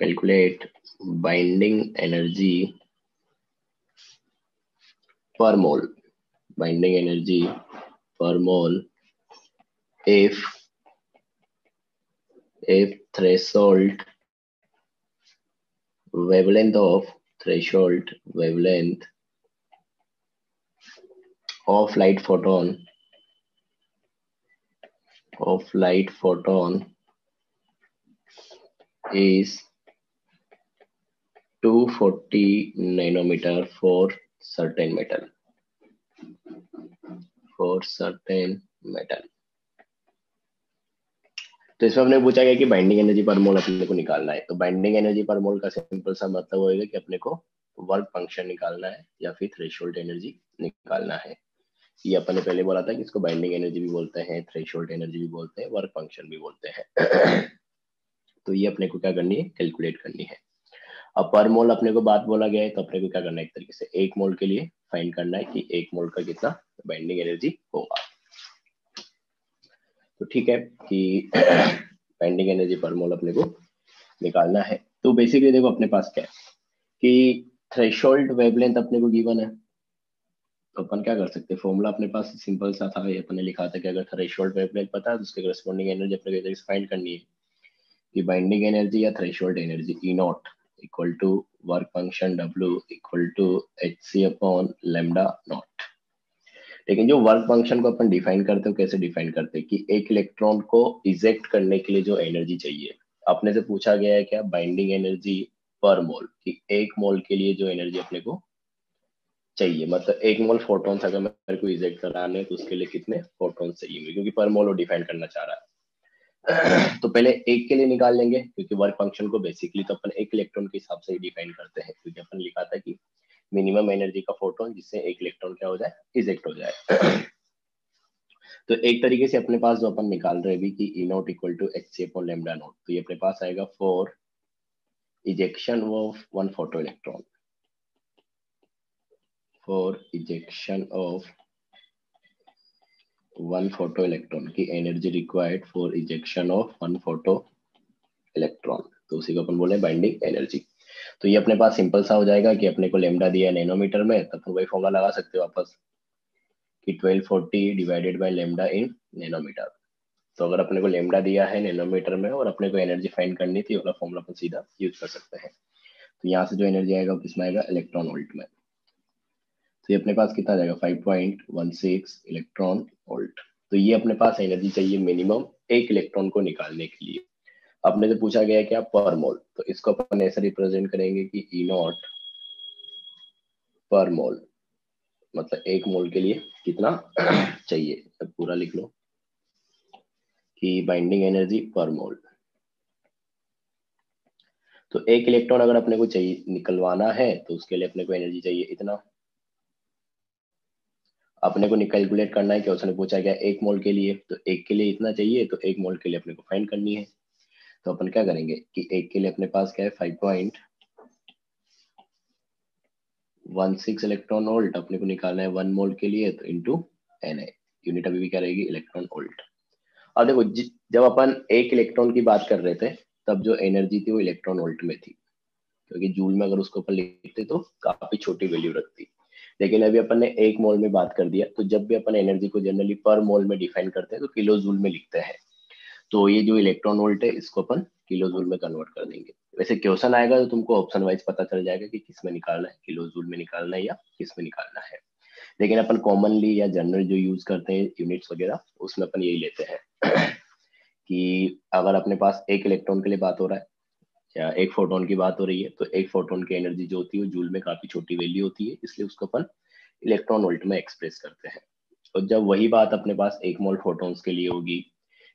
calculate binding energy per mole. Binding energy per mole if threshold wavelength of light photon is 240 nanometer for certain metal. तो इसमें हमने पूछा गया कि binding energy पर मोल अपने को निकालना है। तो बाइंडिंग एनर्जी पर मोल का सिंपल सा मतलब होगा कि अपने को वर्क फंक्शन निकालना है या फिर थ्रेशोल्ड एनर्जी निकालना है। ये अपन ने पहले बोला था कि इसको बाइंडिंग एनर्जी भी बोलते हैं, थ्रेशोल्ड एनर्जी भी बोलते हैं, वर्क फंक्शन भी बोलते हैं। तो ये अपने को क्या करनी है, कैलकुलेट करनी है। अब पर मोल अपने को बात बोला गया है तो अपने को क्या करना है, एक तरीके से एक मोल के लिए फाइंड करना है कि एक मोल का कितना बाइंडिंग एनर्जी होगा। तो ठीक है कि बाइंडिंग एनर्जी पर मोल अपने को निकालना है। तो बेसिकली देखो अपने पास क्या है कि थ्रेशोल्ड वेवलेंथ अपने को गिवन है, तो अपन क्या कर सकते हैं, फॉर्मूला अपने पास सिंपल सा था, अपन ने लिखा था कि अगर थ्रेशोल्ड वेवलेंथ पता है तो उसके करस्पॉन्डिंग एनर्जी अपने को फाइंड करनी है कि बाइंडिंग एनर्जी या threshold energy E not equal to work function W equal to hc upon lambda not. लेकिन जो वर्क फंक्शन को अपन डिफाइन करते हो, कैसे डिफाइन करते हैं कि एक इलेक्ट्रॉन को इजेक्ट करने के लिए जो एनर्जी चाहिए, अपने से पूछा गया है क्या, बाइंडिंग एनर्जी पर मोल, कि एक मोल के लिए जो एनर्जी अपने को चाहिए, मतलब एक मोल फोटॉन्स अगर मेरे को इजेक्ट कराने तो उसके लिए कितने फोटॉन्स चाहिए, क्योंकि पर मोल वो डिफाइन करना चाह रहा है। तो पहले एक के लिए निकाल लेंगे, क्योंकि वर्क फंक्शन को बेसिकली तो अपन एक इलेक्ट्रॉन के हिसाब से ही डिफाइन करते हैं, क्योंकि अपन लिखा था कि मिनिमम एनर्जी का फोटोन जिससे एक इलेक्ट्रॉन क्या हो जाए, इजेक्ट हो जाए। तो एक तरीके से अपने पास जो अपन निकाल रहे हैं भी कि E not equal to hc upon lambda not, तो ये अपने पास आएगा for ejection of one photo electron, for ejection of one photo electron की energy required for ejection of one photo electron, तो उसी को अपन बोले बाइंडिंग एनर्जी। तो ये अपने पास सिंपल सा हो जाएगा कि अपने को लेमडा दिया नैनोमीटर में, तब तो वही फॉर्मूला लगा सकते हो वापस कि 1240 divided by lambda in nanometre. तो अगर अपने को लेमडा दिया है नैनोमीटर में और अपने को एनर्जी फाइंड करनी थी, वाला फॉर्मूला अपन सीधा यूज कर सकते हैं। तो यहाँ से जो एनर्जी आएगा किसमें आएगा, इलेक्ट्रॉन वोल्ट में। तो ये अपने पास कितना जाएगा, 5.16 इलेक्ट्रॉन वोल्ट। तो ये अपने पास एनर्जी चाहिए मिनिमम एक इलेक्ट्रॉन को निकालने के लिए। अपने से पूछा गया क्या, पर मोल, तो इसको अपन ऐसे रिप्रेजेंट करेंगे कि E नॉट पर मोल, मतलब एक मोल के लिए कितना चाहिए, तो पूरा लिख लो कि बाइंडिंग एनर्जी पर मोल। तो एक इलेक्ट्रॉन अगर अपने को चाहिए निकलवाना है तो उसके लिए अपने को एनर्जी चाहिए इतना। अपने को कैलकुलेट करना है कि उसने पूछा गया एक मोल के लिए, तो एक के लिए इतना चाहिए, तो एक मोल के लिए अपने को फाइंड करनी है। तो अपन क्या करेंगे कि एक के लिए अपने पास क्या है, 5.16 इलेक्ट्रॉन वोल्ट अपने को निकालना है वन मोल के लिए, तो इंटू Na, यूनिट अभी भी क्या रहेगी, इलेक्ट्रॉन वोल्ट। अब देखो जब अपन एक इलेक्ट्रॉन की बात कर रहे थे तब जो एनर्जी थी वो इलेक्ट्रॉन वोल्ट में थी, क्योंकि जूल में अगर उसको अपन लिखते तो काफी छोटी वैल्यू रखती। लेकिन अभी अपन ने एक मोल में बात कर दिया, तो जब भी अपन एनर्जी को जनरली पर मोल में डिफाइन करते हैं तो किलो जूल में लिखते हैं। तो ये जो इलेक्ट्रॉन वोल्ट है इसको अपन किलो जूल में कन्वर्ट कर देंगे। वैसे क्वेश्चन आएगा तो तुमको ऑप्शन वाइज पता चल जाएगा कि किस में निकालना है, किलो जूल में निकालना है या किस में निकालना है। लेकिन अपन कॉमनली या जनरल जो यूज करते हैं यूनिट्स वगैरह, उसमें अपन यही लेते हैं कि अगर अपने पास एक इलेक्ट्रॉन के लिए बात हो रहा है या एक फोटोन की बात हो रही है, तो एक फोटोन की एनर्जी जो होती है वो जूल में काफी छोटी वैल्यू होती है, इसलिए उसको अपन इलेक्ट्रॉन वोल्ट में एक्सप्रेस करते हैं। और जब वही बात अपने पास एक मोल फोटोन्स के लिए होगी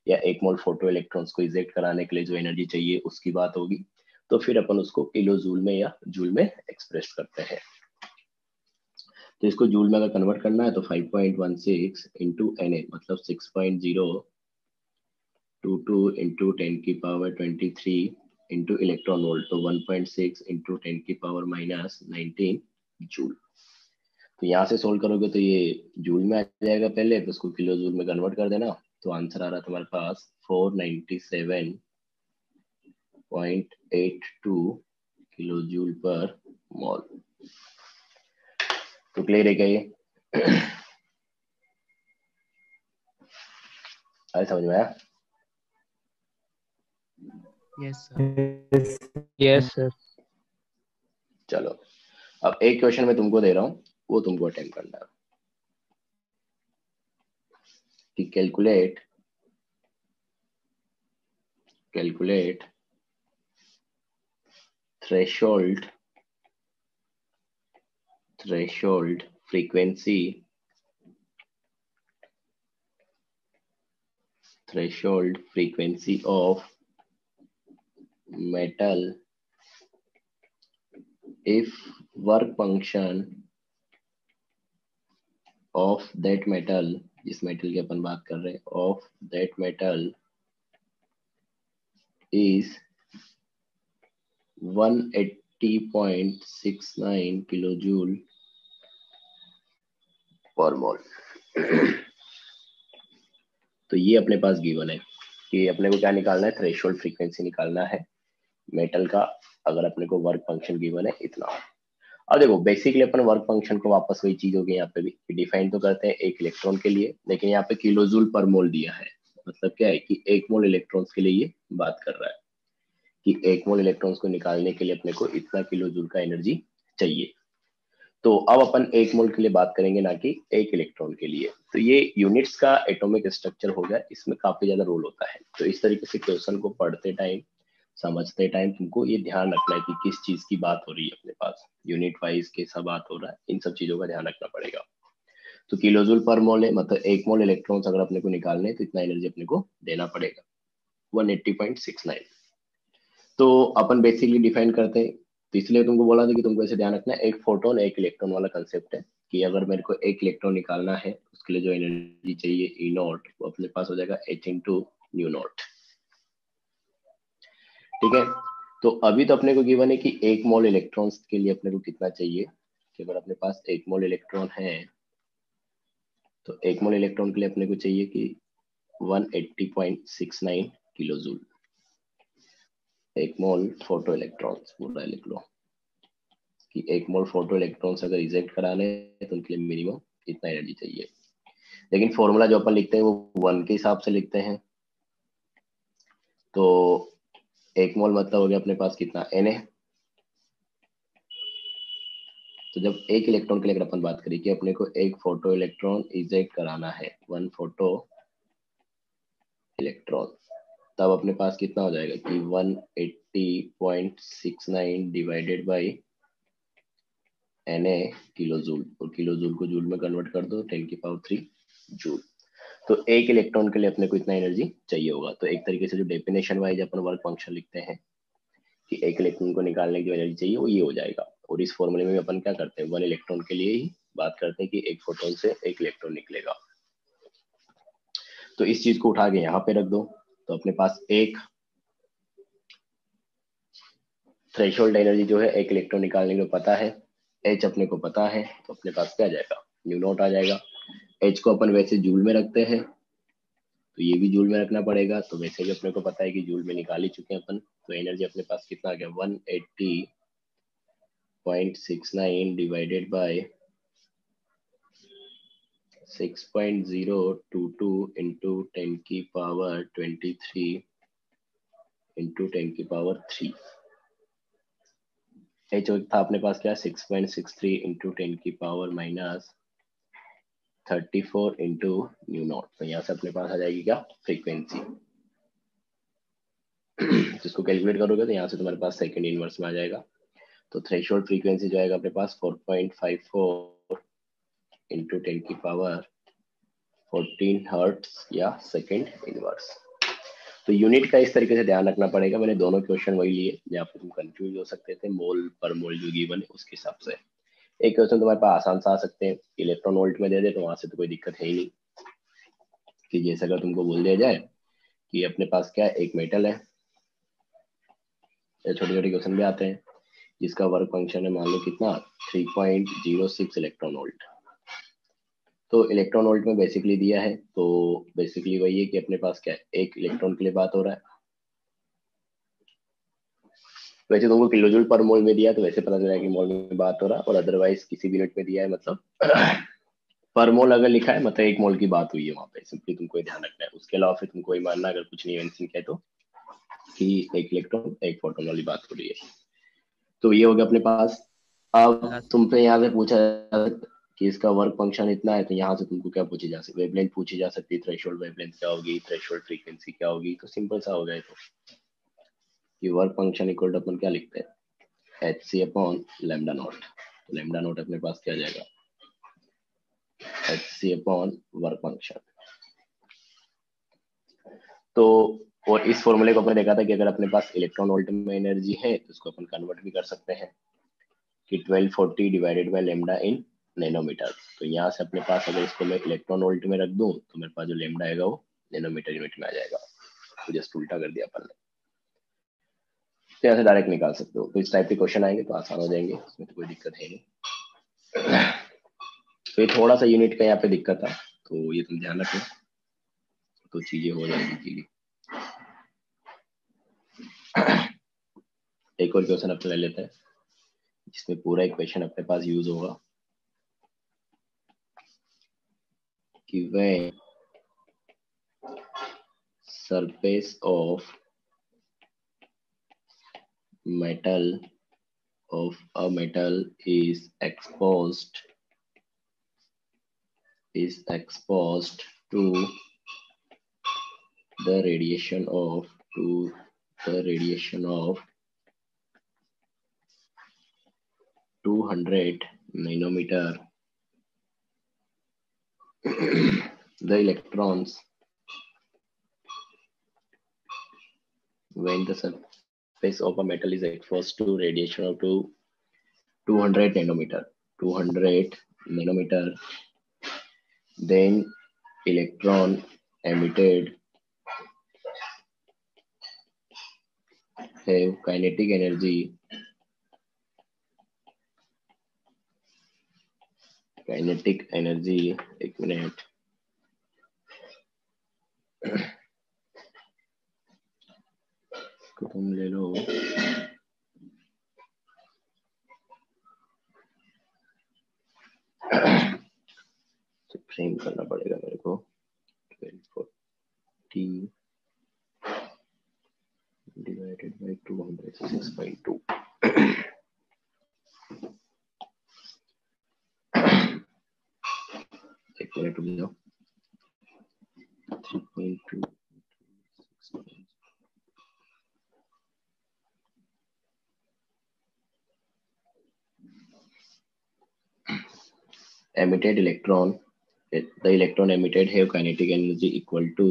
या एक मोल फोटो इलेक्ट्रॉन्स को इजेक्ट कराने के लिए जो एनर्जी चाहिए उसकी बात होगी, तो फिर अपन उसको किलो जूल में या जूल में एक्सप्रेस करते हैं। तो इसको जूल में अगर कन्वर्ट करना है तो 5.16 इंटू Na मतलब 6.022 इंटू 10 की पावर 23 इंटू इलेक्ट्रॉन वोल्ट, तो 1.6 इंटू 10 की पावर माइनस 19 जूल। तो यहाँ से सोल्व करोगे तो ये जूल में आ जाएगा पहले, तो उसको किलो जूल में कन्वर्ट कर देना, तो आंसर आ रहा है तुम्हारे पास 497 0.82 किलो जूल पर मोल। तो क्लियर है क्या ये? समझ में आया? Yes sir. Yes sir. चलो अब एक क्वेश्चन मैं तुमको दे रहा हूँ, वो तुमको अटेम्प्ट करना है कि calculate threshold frequency of metal if work function of that metal, जिस मेटल की अपन बात कर रहे हैं, of that metal is 180.69 kilojoule पर मोल। तो ये अपने पास गिवन है कि अपने को क्या निकालना है, थ्रेशोल्ड फ्रीक्वेंसी निकालना है मेटल का, अगर अपने को वर्क फंक्शन गिवन है इतना। अब देखो बेसिकली अपन वर्क फंक्शन को वापस वही चीज होगी, यहाँ पे भी डिफाइन तो करते हैं एक इलेक्ट्रॉन के लिए, लेकिन यहाँ पे किलोजूल पर मोल दिया है। मतलब क्या है कि एक मोल इलेक्ट्रॉन्स के लिए ये बात कर रहा है कि एक मोल इलेक्ट्रॉन्स को निकालने के लिए अपने को इतना किलोजूल का एनर्जी चाहिए। तो अब अपन एक मोल के लिए बात करेंगे, ना कि एक इलेक्ट्रॉन के लिए। तो ये यूनिट्स का एटॉमिक स्ट्रक्चर हो गया, इसमें काफी ज्यादा रोल होता है। तो इस तरीके से क्वेश्चन को पढ़ते टाइम, समझते टाइम तुमको ये ध्यान रखना है कि किस चीज की बात हो रही है अपने पास, यूनिट वाइज कैसा बात हो रहा है, इन सब चीजों का ध्यान रखना पड़ेगा। तो किलोजूल पर मोल है, मतलब एक मोल इलेक्ट्रॉन्स अगर अपने को निकालने तो इतना एनर्जी अपने को देना पड़ेगा 180.69। तो अपन बेसिकली डिफाइन करते हैं, तो इसलिए तुमको बोला था कि तुमको ऐसे ध्यान रखना है, एक फोटोन एक इलेक्ट्रॉन वाला कंसेप्ट है कि अगर मेरे को एक इलेक्ट्रॉन निकालना है उसके लिए जो एनर्जी चाहिए ई नॉट, वो अपने पास हो जाएगा h इंटू न्यू नॉट। ठीक है, तो अभी तो अपने को गिवन है कि एक मोल इलेक्ट्रॉन्स के लिए अपने को कितना चाहिए, कि अगर अपने पास एक मोल इलेक्ट्रॉन है तो एक मोल इलेक्ट्रॉन के लिए अपने को चाहिए कि 180.69 किलो जूल। एक मोल फोटो इलेक्ट्रॉन्स पूरा लिख लो कि एक मोल फोटो इलेक्ट्रॉन्स अगर इजेक्ट कराने तो उनके लिए मिनिमम इतना एनर्जी चाहिए। लेकिन फॉर्मूला जो अपन लिखते हैं वो 1 के हिसाब से लिखते हैं। तो एक मोल मतलब हो गया अपने पास कितना, Na। तो जब एक इलेक्ट्रॉन के लिए अगर अपन बात करें कि अपने को एक फोटो इलेक्ट्रॉन इजेक्ट कराना है, 1 फोटो इलेक्ट्रॉन, तब अपने पास कितना हो जाएगा कि 180.69 divided by Na kilo joule, और किलो जूल को जूल में कन्वर्ट कर दो 10⁻³ जूल। तो एक इलेक्ट्रॉन के लिए अपने को इतना एनर्जी चाहिए होगा। तो एक तरीके से जो डेफिनेशन वाइज अपन वर्क फंक्शन लिखते हैं कि एक इलेक्ट्रॉन को निकालने की जो एनर्जी चाहिए वो ये हो जाएगा। और इस फॉर्मूले में अपन क्या करते हैं, 1 इलेक्ट्रॉन के लिए ही बात करते हैं कि एक फोटोन से एक इलेक्ट्रॉन निकलेगा। तो इस चीज को उठा के यहाँ पे रख दो, तो अपने पास एक थ्रेशोल्ड एनर्जी जो है एक इलेक्ट्रॉन निकालने को पता है, एच अपने को पता है, तो अपने पास क्या आ जाएगा, न्यू नॉट आ जाएगा। एच को अपन वैसे जूल में रखते हैं तो ये भी जूल में रखना पड़ेगा, तो वैसे भी अपने को पता है कि जूल में निकाल ही चुके हैं अपन। तो एनर्जी अपने पास कितना आ गया, 180.69 divided by 6.022 into 10⁻23 into 10⁻3। H था अपने पास क्या, 6.63 इंटू 10⁻34 इंटू न्यू नॉट। तो यहाँ से अपने पास आ जाएगी क्या, फ्रीक्वेंसी। जिसको कैलकुलेट करोगे तो यहाँ से तुम्हारे पास सेकंड इनवर्स में आ जाएगा। तो थ्रेशोल्ड फ्रीक्वेंसी जो आएगा अपने पास 4.54 इंटू 10⁻14 हर्ट्स या सेकंड इनवर्स। तो यूनिट का इस तरीके से ध्यान रखना पड़ेगा। मैंने दोनों क्वेश्चन वही लिए जहाँ पे तुम कंफ्यूज हो सकते थे, मोल पर मोल जो गिवन है उसके हिसाब से। एक क्वेश्चन तुम्हारे पास आसान सा आ सकते हैं, इलेक्ट्रॉन वोल्ट में दे दे तो वहां से तो कोई दिक्कत है ही नहीं। कि जैसे अगर तुमको बोल दिया जाए कि अपने पास क्या एक मेटल है, छोटे छोटे क्वेश्चन भी आते हैं जिसका वर्क फंक्शन है मान लो कितना, 3.06 इलेक्ट्रॉन वोल्ट। तो इलेक्ट्रॉन वोल्ट में बेसिकली दिया है, तो बेसिकली वही है कि अपने पास क्या है, एक इलेक्ट्रॉन के लिए बात हो रहा है। वैसे तुमको किलो जूल पर मोल में दिया तो वैसे पता चला कि मोल में बात हो रहा, और अदरवाइज किसी भी यूनिट में दिया है मतलब पर मोल अगर लिखा है मतलब एक मोल की बात हुई है वहां पे, सिंपली तुमको ये ध्यान रखना है। उसके अलावा फिर तुमको ये मानना अगर कुछ नहीं मेंशन किया तो कि एक इलेक्ट्रॉन एक प्रोटॉन वाली बात हो रही है। तो ये हो गया अपने पास। अब तुमसे यहाँ से पूछा कि इसका वर्क फंक्शन इतना है, तो यहाँ से तुमको क्या पूछी जा सकती है, वेवलेंथ पूछी जा सकती है, थ्रेशोल्ड वेवलेंथ क्या होगी, थ्रेशोल्ड फ्रीक्वेंसी क्या होगी। तो सिंपल सा हो गया तो कि वर्क फंक्शन इक्वल टू अपन क्या लिखते हैं, H C upon lambda not. तो लेमडा नॉट अपने पास क्या आ जाएगा, H C upon work function. तो और इस फॉर्मूले को अपने देखा था कि अगर अपने पास इलेक्ट्रॉन वोल्ट में एनर्जी है तो उसको अपन कन्वर्ट भी कर सकते हैं कि 1240 divided by lambda in nanometre. तो यहाँ से अपने पास अगर इसको मैं इलेक्ट्रॉन वोल्ट में रख दूं तो मेरे पास जो लेमडा आएगा वो नैनोमीटर यूनिट में आ जाएगा। तो जस्ट उल्टा कर दिया अपन ने, तो यहाँ से डायरेक्ट निकाल सकते हो। तो इस टाइप के क्वेश्चन आएंगे तो आसान हो जाएंगे, उसमें तो कोई दिक्कत है नहीं। तो ये थोड़ा सा यूनिट का यहाँ पे दिक्कत था, तो ये तुम ध्यान रखो तो चीजें हो जाएगी इजीली। एक और क्वेश्चन अपने ले लेते हैं जिसमें पूरा इक्वेशन अपने पास यूज होगा कि when surface of metal a metal is exposed to the radiation of 200 nanometer, the electrons, when the surface of a metal is exposed to radiation of 200 nanometer, then electron emitted have kinetic energy एक minute, तुम ले लो, frame करना पड़ेगा मेरे को। 1240 divided by 206.2, एक minute रुक जाओ, 3.2 emitted electron, the electron emitted have kinetic energy equal to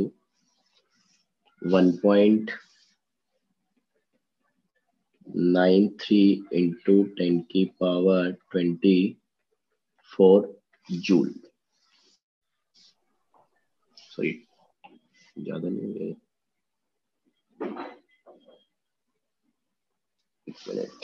1.93 into 10 की पावर 24 जूल। सॉरी ज्यादा नहीं है, एक मिनट,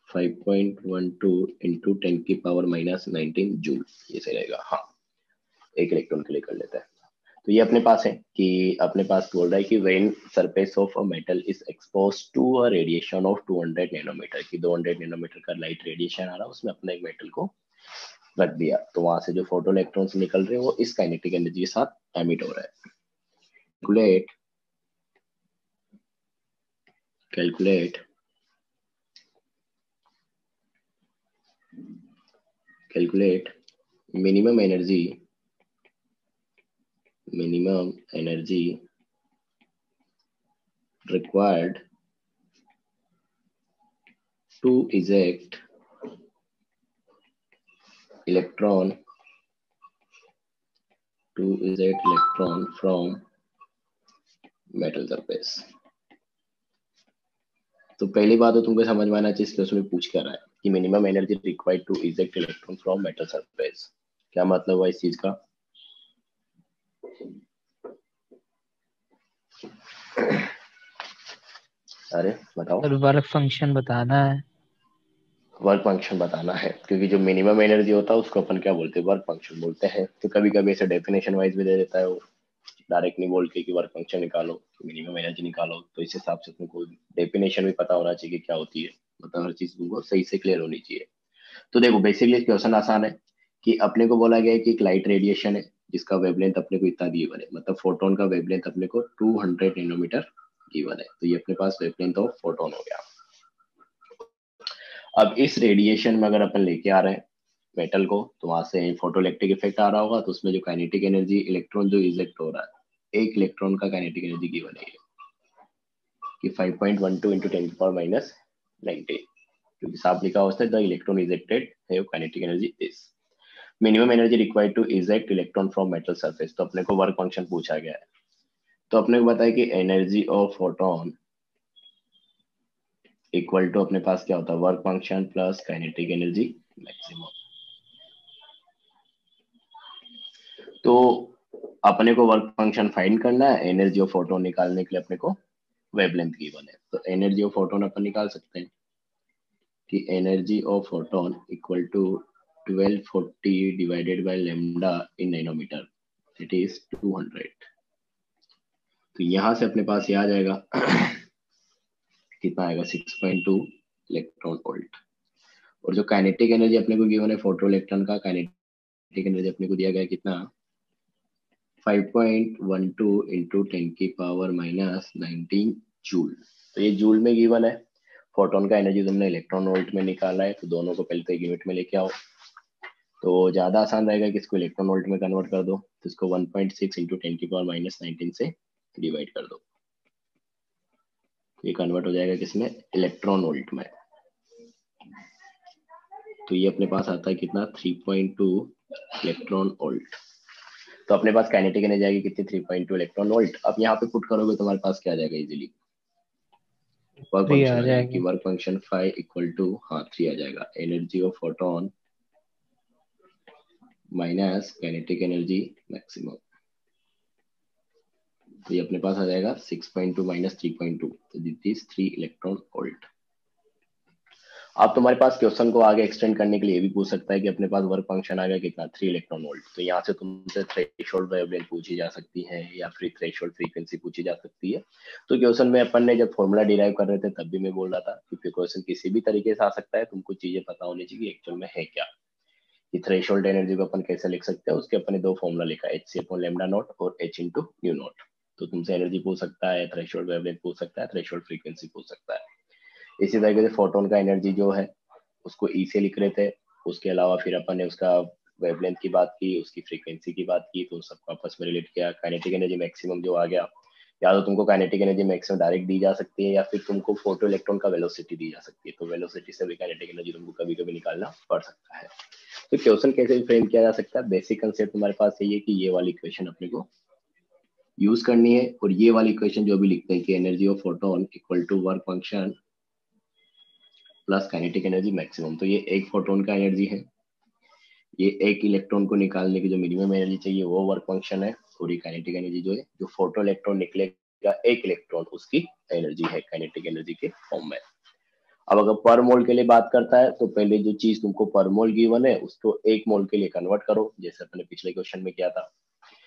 5.12 इंटू 10 की पावर -19 जूल, ये सही रहेगा। हाँ, एक इलेक्ट्रॉन के लिए कर लेते हैं। तो ये अपने पास है कि अपने पास बोल रहा है कि when surface of a metal is exposed to a radiation of 200 nanometre, की 200 नैनोमीटर का लाइट रेडिएशन आ रहा है, उसमें अपने एक मेटल को रख दिया, तो वहां से जो फोटो इलेक्ट्रॉन्स निकल रहे हैं वो इस काइनेटिक एनर्जी के साथ एमिट हो रहा है। Calculate minimum energy required to eject electron from metal surface। तो पहली बात तो तुमको समझ में आना चाहिए इसके उसमें पूछ कर रहा है कि minimum energy required to eject electron from metal surface, क्या मतलब हुआ इस चीज का। अरे बताओ। सर वर्क फंक्शन बताना है। वर्क फंक्शन बताना है, क्योंकि जो मिनिमम एनर्जी होता है उसको अपन क्या बोलते हैं, वर्क फंक्शन बोलते हैं। तो कभी कभी ऐसे डेफिनेशन वाइज भी दे देता है वो, डायरेक्ट नहीं बोल के कि वर्क फंक्शन निकालो, मिनिमम एनर्जी निकालो। तो इस हिसाब से तुमको डेफिनेशन भी पता होना चाहिए कि क्या होती है, मतलब हर चीज तुमको सही से क्लियर होनी चाहिए। तो देखो बेसिकली क्वेश्चन आसान है कि अपने को बोला गया है कि एक लाइट रेडिएशन है जिसका वेवलेंथ अपने को इतना गिवन है, मतलब फोटोन का वेवलेंथ अपने को 200 नैनोमीटर गिवन है। तो ये अपने पास वेवलेंथ ऑफ फोटोन हो गया। अब इस रेडिएशन में अगर अपन लेके आ रहे हैं मेटल को, तो वहां से फोटोइलेक्ट्रिक इफेक्ट आ रहा होगा, तो उसमें जो काइनेटिक एनर्जी, इलेक्ट्रॉन जो इजेक्ट हो रहा है, एक इलेक्ट्रॉन का काइनेटिक एनर्जी गिवन है कि 5.12 इंटू 10⁻⁹, क्योंकि साफ लिखा होता है द इलेक्ट्रॉन इजेक्टेड है kinetic energy is minimum energy required to eject electron from metal surface. तो अपने को वर्क फंक्शन पूछा गया है, तो अपने को बताया कि energy of photon equal to अपने पास क्या होता है, work function plus kinetic energy maximum. तो अपने को वर्क फंक्शन फाइंड करना है, एनर्जी ऑफ फोटोन निकालने के लिए अपने को वेवलेंथ गिवन है। तो एनर्जी ऑफ फोटोन अपन निकाल सकते हैं कि energy of photon equal to 1240 divided by lambda in nanometre, it is 200। तो यहां से अपने पास ये आ जाएगा कितना आएगा, 6.2 इलेक्ट्रॉन वोल्ट। और जो काइनेटिक एनर्जी अपने को गिवन है फोटो इलेक्ट्रॉन का, काइनेटिक एनर्जी अपने को दिया गया है कितना, 5.12 इंटू 10⁻⁻19 जूल। तो ये जूल में गिवन है। फोटोन का एनर्जी तुमने इलेक्ट्रॉन वोल्ट में निकाला है, तो दोनों को पहले तो एक यूनिट में लेके आओ। तो ज्यादा आसान रहेगा कि इसको इलेक्ट्रॉन वोल्ट में कन्वर्ट कर दो, तो इसको 1.6 इंटू 10⁻⁻19 से डिवाइड कर दो, ये कन्वर्ट हो जाएगा किसमें, इलेक्ट्रॉन वोल्ट में। तो ये अपने पास आता है कितना, 3.2 इलेक्ट्रॉन वोल्ट। तो अपने पास काइनेटिक एनर्जी आएगी कितनी, 3.2 इलेक्ट्रॉन वोल्ट। अब यहाँ पे पुट करोगे तुम्हारे पास क्या आ जाएगा, इजीली वर्क 3 फंक्शन आ आ जाएगा कि जाएगा। Work function five equal to, हाँ 3 आ जाएगा, energy of photon minus kinetic energy maximum. तो ये अपने पास आ जाएगा 6.2 माइनस 3.2, तो दिस इज 3 इलेक्ट्रॉन वोल्ट। अब तुम्हारे पास क्वेश्चन को आगे एक्सटेंड करने के लिए भी पूछ सकता है कि अपने पास वर्क फंक्शन आ गया कितना, 3 इलेक्ट्रॉन वोल्ट। तो यहाँ से तुमसे थ्रेशोल्ड वेवलेंथ पूछी जा सकती है या फिर थ्रेशोल्ड फ्रीक्वेंसी पूछी जा सकती है। तो क्वेश्चन में अपन ने जब फॉर्मूला डिराइव कर रहे थे तब भी मैं बोल रहा था कि क्वेश्चन किसी भी तरीके से आ सकता है, तुमको चीजें पता होनी चाहिए एक्चुअल में है क्या, कि थ्रेशोल्ड एनर्जी को अपन कैसे लिख सकते हैं। उसके अपने दो फॉर्मूला लिखा है, H C upon lambda not और एच इंटू न्यू नॉट। तो तुमसे एनर्जी पूछ सकता है, थ्रेशोल्ड वेवलेंथ पूछ सकता है, थ्रेशोल्ड फ्रीक्वेंसी पूछ सकता है। इसी तरीके से फोटोन का एनर्जी जो है उसको ई से लिख रहे थे, उसके अलावा फिर अपन ने उसका वेवलेंथ की बात की, उसकी फ्रीक्वेंसी की बात की, तो सबको आपस में रिलेट किया। काइनेटिक एनर्जी मैक्सिमम जो आ गया, या तो तुमको काइनेटिक एनर्जी मैक्सिमम डायरेक्ट दी जा सकती है या फिर तुमको फोटो इलेक्ट्रॉन का वेलोसिटी दी जा सकती है। तो वेलोसिटी से भी काइनेटिक एनर्जी तुमको कभी कभी निकालना पड़ सकता है। तो क्वेश्चन कैसे फ्रेम किया जा सकता है, बेसिक कंसेप्ट तुम्हारे पास यही है कि ये वाली इक्वेशन अपने को यूज करनी है, और ये वाली इक्वेशन जो भी लिखते हैं कि energy of photon equal to work function plus kinetic energy maximum. तो ये एक फोटोन का एनर्जी है, ये एक इलेक्ट्रॉन को निकालने की जो मिनिमम एनर्जी चाहिए वो वर्क फंक्शन है, और ये काइनेटिक एनर्जी जो है, जो फोटो इलेक्ट्रॉन निकलेगा एक इलेक्ट्रॉन, उसकी एनर्जी है काइनेटिक एनर्जी के फॉर्म में। अब अगर पर मोल के लिए बात करता है, तो पहले जो चीज तुमको पर मोल गिवन है उसको एक मोल के लिए कन्वर्ट करो, जैसे अपने पिछले क्वेश्चन में किया था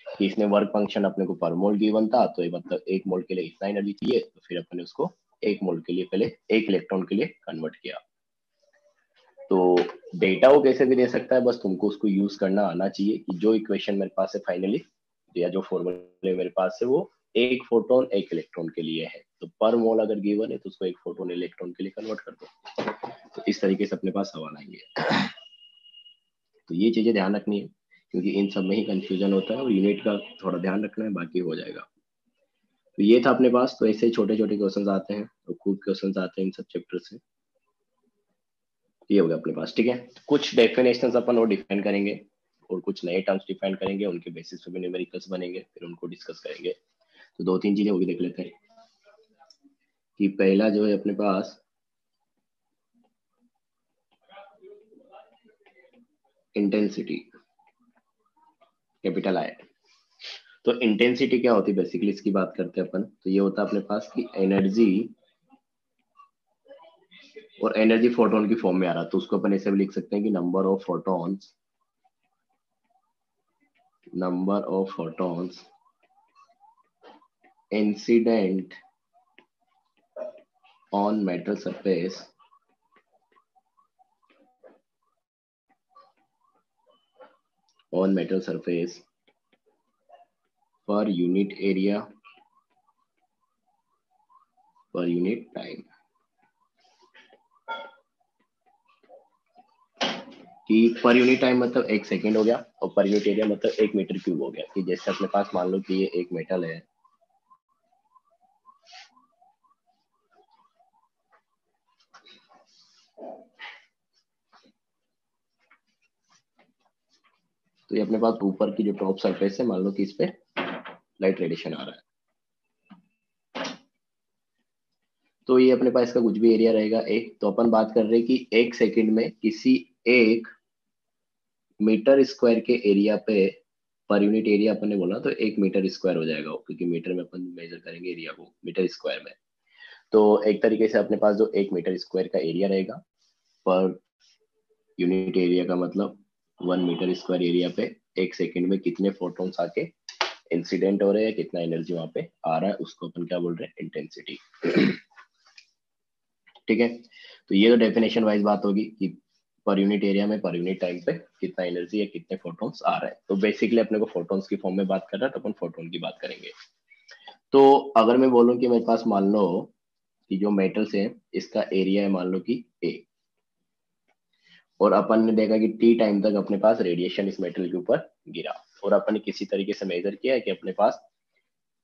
कि इसमें वर्क फंक्शन अपने को पर मोल गिवन था, तो ये मतलब एक मोल के लिए इतना एनर्जी चाहिए, तो फिर अपने उसको एक मोल के लिए पहले एक इलेक्ट्रॉन के लिए कन्वर्ट किया। तो डेटा वो कैसे भी दे सकता है, बस तुमको उसको यूज करना आना चाहिए कि जो इक्वेशन मेरे पास है फाइनली, या जो फॉर्मूले मेरे पास है वो एक फोटोन एक इलेक्ट्रॉन के लिए है। तो पर मोल अगर गिवन है तो उसको एक फोटोन इलेक्ट्रॉन के लिए कन्वर्ट कर दो। तो इस तरीके से अपने पास सवाल आएंगे। तो ये चीजें ध्यान रखनी है, क्योंकि इन सब में ही कंफ्यूजन होता है, और यूनिट का थोड़ा ध्यान रखना है, बाकी हो जाएगा। तो ये था अपने पास। तो ऐसे छोटे छोटे क्वेश्चन आते हैं और खूब क्वेश्चन आते हैं इन सब चैप्टर से। ये हो गया अपने पास, ठीक है। कुछ डेफिनेशंस अपन और डिफाइन करेंगे और कुछ नए टर्म्स डिफाइन करेंगे, उनके बेसिस पे भी न्यूमेरिकल्स बनेंगे, फिर उनको डिस्कस करेंगे। तो दो तीन चीजें वो भी देख लेते हैं कि पहला जो है अपने पास इंटेंसिटी, कैपिटल आई। तो इंटेंसिटी क्या होती है, बेसिकली इसकी बात करते हैं अपन। तो ये होता है अपने पास कि एनर्जी और एनर्जी फोटोन की फॉर्म में आ रहा है, तो उसको अपन ऐसे भी लिख सकते हैं कि number of photons incident on metal surface per unit area per unit time. कि पर यूनिट टाइम मतलब 1 सेकेंड हो गया, और पर यूनिट एरिया मतलब 1 मीटर क्यूब हो गया। कि जैसे अपने पास मान लो कि ये एक मेटल है, तो ये अपने पास ऊपर की जो टॉप सरफेस है, मान लो कि इस पे लाइट रेडिएशन आ रहा है, तो ये अपने पास इसका कुछ भी एरिया रहेगा एक। तो अपन बात कर रहे हैं कि 1 सेकेंड में किसी 1 मीटर स्क्वायर के एरिया पे, पर यूनिट एरिया अपन ने बोला तो 1 मीटर स्क्वायर हो जाएगा, क्योंकि मीटर में अपन मेजर करेंगे एरिया को मीटर स्क्वायर में। तो एक तरीके से अपने पास जो 1 मीटर स्क्वायर का एरिया रहेगा पर यूनिट एरिया का मतलब 1 मीटर स्क्वायर एरिया पे 1 सेकेंड में कितने फोटॉन्स आके इंसिडेंट हो रहे हैं, कितना एनर्जी वहां पे आ रहा है, उसको अपन क्या बोल रहे हैं, इंटेंसिटी। ठीक है, तो ये तो डेफिनेशन वाइज बात होगी कि पर यूनिट एरिया में पर यूनिट टाइम पे कितना एनर्जी या कितने फोटॉन्स आ रहे हैं। तो बेसिकली अपने को फोटॉन्स की फॉर्म में बात कर रहा है, तो अपन फोटोन की बात करेंगे। तो अगर मैं बोलूं कि मेरे पास मान लो कि जो मेटल्स है इसका एरिया है मान लो कि ए, और अपन ने देखा कि टी टाइम तक अपने पास रेडिएशन इस मेटल के ऊपर गिरा, और अपन ने किसी तरीके से मेजर किया है कि अपने पास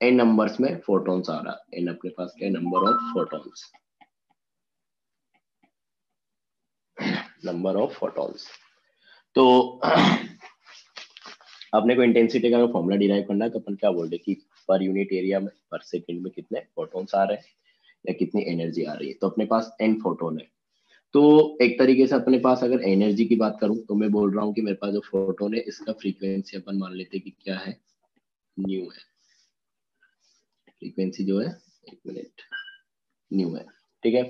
एन नंबर्स में फोटॉन्स आ रहा है। एन अपने पास क्या है, नंबर ऑफ फोटॉन्स। तो अपने को इंटेंसिटी का फॉर्मूला डिराइव करना है, तो अपन क्या बोल रहे कि पर यूनिट एरिया में पर सेकंड में कितने फोटॉन्स आ रहे हैं या कितनी एनर्जी आ रही है। तो अपने पास एन फोटोन है, तो एक तरीके से अपने पास अगर एनर्जी की बात करूं तो मैं बोल रहा हूं कि मेरे पास जो फोटोन है इसका फ्रीक्वेंसी अपन मान लेते हैं कि क्या है, न्यू है। फ्रीक्वेंसी जो है, एक मिनट, न्यू है। ठीक है,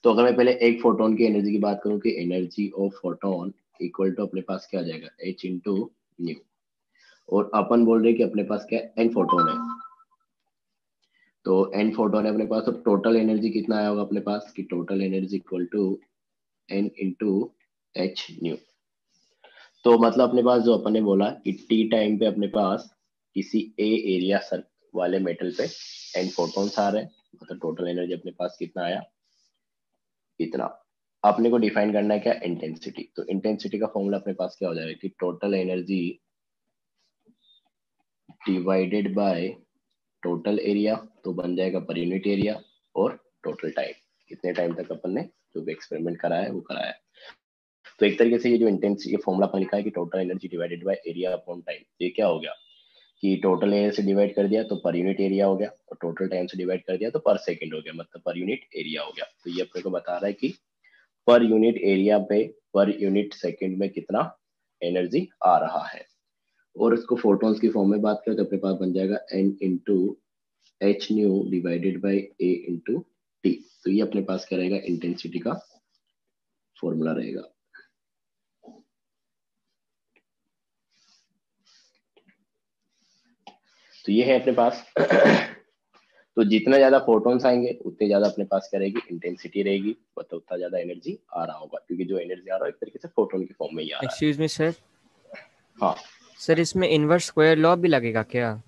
तो अगर मैं पहले एक फोटोन की एनर्जी की बात करूं कि energy of photon equal to अपने पास क्या आ जाएगा, एच इंटू न्यू। और अपन बोल रहे हैं कि अपने पास क्या एन फोटोन है, तो एन फोटोन है अपने पास, तो टोटल एनर्जी कितना आया होगा अपने पास कि total energy equal to N into H nu. तो मतलब अपने पास जो अपन ने बोला कि टी टाइम पे अपने पास किसी ए एरिया सर वाले मेटल पे एन फोटॉन्स आ रहे हैं, मतलब टोटल एनर्जी अपने पास कितना आया, इतना। अपने को डिफाइन करना है क्या, इंटेंसिटी। तो इंटेंसिटी का फॉर्मूला अपने पास क्या हो जाएगा कि total energy divided by total area, तो बन जाएगा पर यूनिट एरिया, और टोटल टाइम, कितने टाइम तक अपन ने जो भी एक्सपेरिमेंट कराया है वो कराया है। तो एक तरीके से ये जो इंटेंसिटी, ये फॉर्मूला अपन लिखा है कि total energy divided by area upon time, ये क्या हो गया कि टोटल एरिया से डिवाइड कर दिया तो पर यूनिट एरिया हो गया, और टोटल टाइम से डिवाइड कर दिया तो पर सेकंड हो गया, मतलब पर यूनिट एरिया हो गया। तो ये अपने को बता रहा है कि पर यूनिट एरिया पे पर यूनिट सेकंड में कितना एनर्जी आ रहा है। और इसको फोटॉन्स की फॉर्म में बात करें तो अपने पास बन जाएगा N into H nu divided by A into T. तो ये अपने पास क्या रहेगा, इंटेंसिटी का फॉर्मूला रहेगा। तो ये है अपने पास। तो जितना ज्यादा फोटॉन्स आएंगे उतने ज्यादा अपने पास क्या रहेगी, इंटेंसिटी रहेगी, मतलब उतना ज्यादा एनर्जी आ रहा होगा, क्योंकि जो एनर्जी आ रहा है एक तरीके से फोटोन की फॉर्म में ही आ रहा है। Excuse me sir. हाँ, सर इसमें इनवर्स स्क्वायर लॉ भी लगेगा क्या?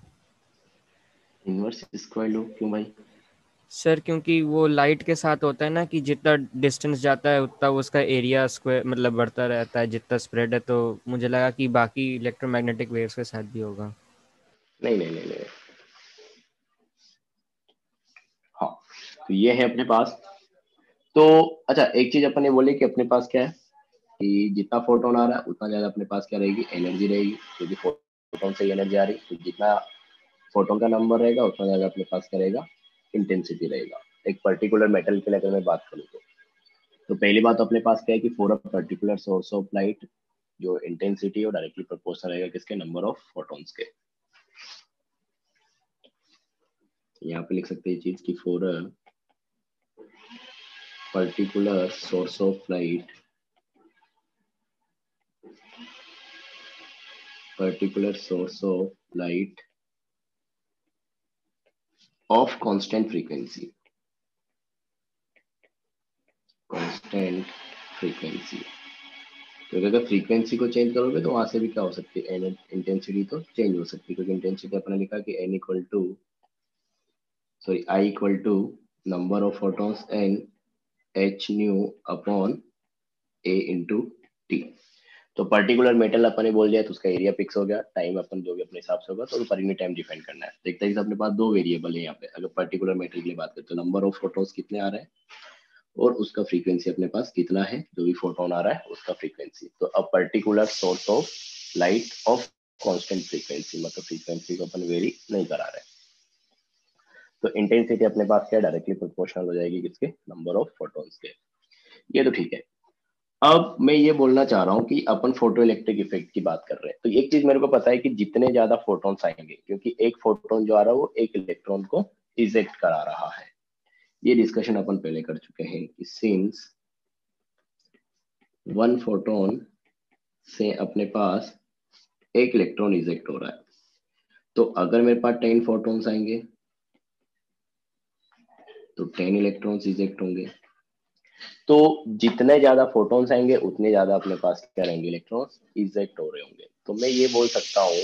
इनवर्स स्क्वायर लॉ क्यों भाई? सर क्योंकि वो लाइट के साथ होता है ना कि जितना डिस्टेंस जाता है उतना उसका एरिया स्क्वायर मतलब बढ़ता रहता है जितना स्प्रेड है, तो मुझे लगा कि बाकी इलेक्ट्रोमैग्नेटिक वेव्स के साथ भी होगा। नहीं नहीं नहीं नहीं। हाँ, तो ये है अपने पास। तो अच्छा, एक चीज अपन ने बोली कि अपने पास क्या है कि जितना फोटोन आ रहा है उतना ज्यादा अपने पास क्या रहेगी, एनर्जी रहेगी, क्योंकि फोटोन से एनर्जी आ रही, तो जितना फोटोन का नंबर रहेगा उतना ज्यादा अपने पास क्या रहेगा, इंटेंसिटी रहेगा। एक पर्टिकुलर मेटल के लिए अगर मैं बात करूँ तो पहली बात तो अपने पास क्या है कि for a particular source of light जो इंटेंसिटी और डायरेक्टली प्रोपोर्शनल रहेगा किसके, नंबर ऑफ फोटॉन्स के। यहाँ पे लिख सकते हैं चीज की for particular source of light of constant frequency तो अगर फ्रीक्वेंसी को चेंज करोगे तो वहां से भी क्या हो सकती है, इंटेंसिटी तो चेंज हो सकती है, क्योंकि इंटेंसिटी अपने लिखा कि I equal to number of photons N H nu upon A into T. तो पर्टिकुलर मेटल अपन ने बोल दिया तो उसका एरिया फिक्स हो गया, टाइम अपन जो भी अपने हिसाब से होगा, तो पर यूनिट टाइम डिफाइन करना है। देखते हैं अपने पास दो वेरिएबल है यहाँ पे, अगर पर्टिकुलर मेटल के लिए बात करते हैं, नंबर ऑफ फोटॉन्स कितने आ रहे हैं और उसका फ्रीक्वेंसी अपने पास कितना है, जो भी फोटोन आ रहा है उसका फ्रीक्वेंसी। तो a particular source of light of constant frequency, मतलब फ्रीक्वेंसी को अपन वेरी नहीं करा रहे, तो इंटेंसिटी अपने पास क्या डायरेक्टली प्रोपोर्शनल हो जाएगी किसके, नंबर ऑफ फोटॉन्स के। ये तो ठीक है। अब मैं ये बोलना चाह रहा हूँ कि अपन फोटो इलेक्ट्रिक इफेक्ट की बात कर रहे हैं, तो एक चीज मेरे को पता है कि जितने ज्यादा फोटॉन्स आएंगे, क्योंकि एक फोटोन जो आ रहा है वो एक इलेक्ट्रॉन को इजेक्ट करा रहा है, ये डिस्कशन अपन पहले कर चुके हैं कि सिंस वन फोटोन से अपने पास एक इलेक्ट्रॉन इजेक्ट हो रहा है, तो अगर मेरे पास 10 फोटॉन्स आएंगे तो 10 इलेक्ट्रॉन्स इजेक्ट होंगे। तो जितने ज्यादा फोटॉन्स आएंगे उतने ज्यादा अपने पास क्या रहेंगे, इलेक्ट्रॉन्स इजेक्ट हो रहे होंगे। तो मैं ये बोल सकता हूँ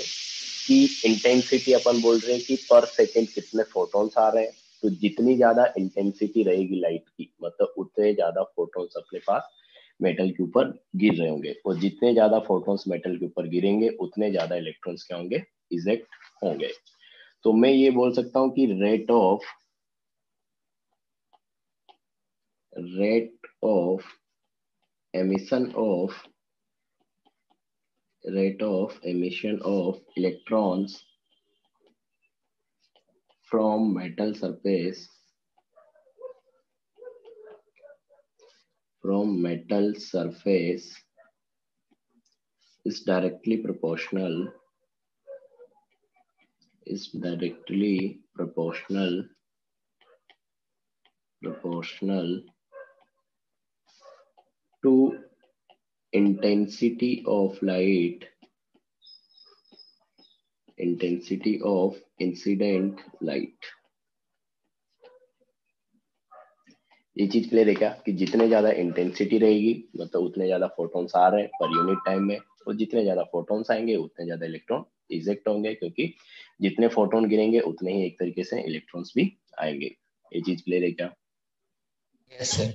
कि इंटेंसिटी अपन बोल रहे हैं कि पर सेकेंड कितने फोटॉन्स आ रहे हैं, तो जितनी ज्यादा इंटेंसिटी रहेगी लाइट की, मतलब उतने ज्यादा फोटॉन्स अपने पास मेटल के ऊपर गिर रहे होंगे, और जितने ज्यादा फोटॉन्स मेटल के ऊपर गिरेंगे उतने ज्यादा इलेक्ट्रॉन्स क्या होंगे, इजेक्ट होंगे। तो मैं ये बोल सकता हूँ कि rate of emission of electrons from metal surface is directly proportional to intensity of incident light। ये चीज क्लियर है क्या कि जितने ज्यादा इंटेंसिटी रहेगी मतलब उतने ज्यादा फोटॉन्स आ रहे हैं पर यूनिट टाइम में, और जितने ज्यादा फोटॉन्स आएंगे उतने ज्यादा इलेक्ट्रॉन इजेक्ट होंगे, क्योंकि जितने फोटॉन गिरेंगे उतने ही एक तरीके से इलेक्ट्रॉन्स भी आएंगे। ये चीज क्लियर है क्या? Yes sir.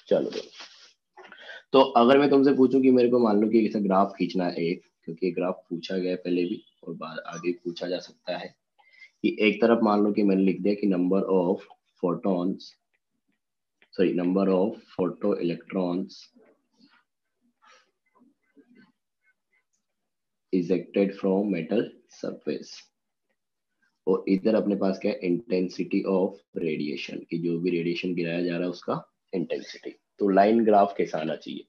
चलो तो अगर मैं तुमसे पूछूं कि मेरे को मान लो कि ऐसा ग्राफ खींचना है एक, क्योंकि ग्राफ पूछा गया पहले भी और बाद आगे पूछा जा सकता है, कि एक तरफ मान लो कि मैंने लिख दिया कि number of photo electrons ejected from metal surface, और इधर अपने पास क्या है, इंटेंसिटी ऑफ रेडिएशन, की जो भी रेडिएशन गिराया जा रहा है उसका इंटेंसिटी। तो लाइन ग्राफ कैसा आना चाहिए?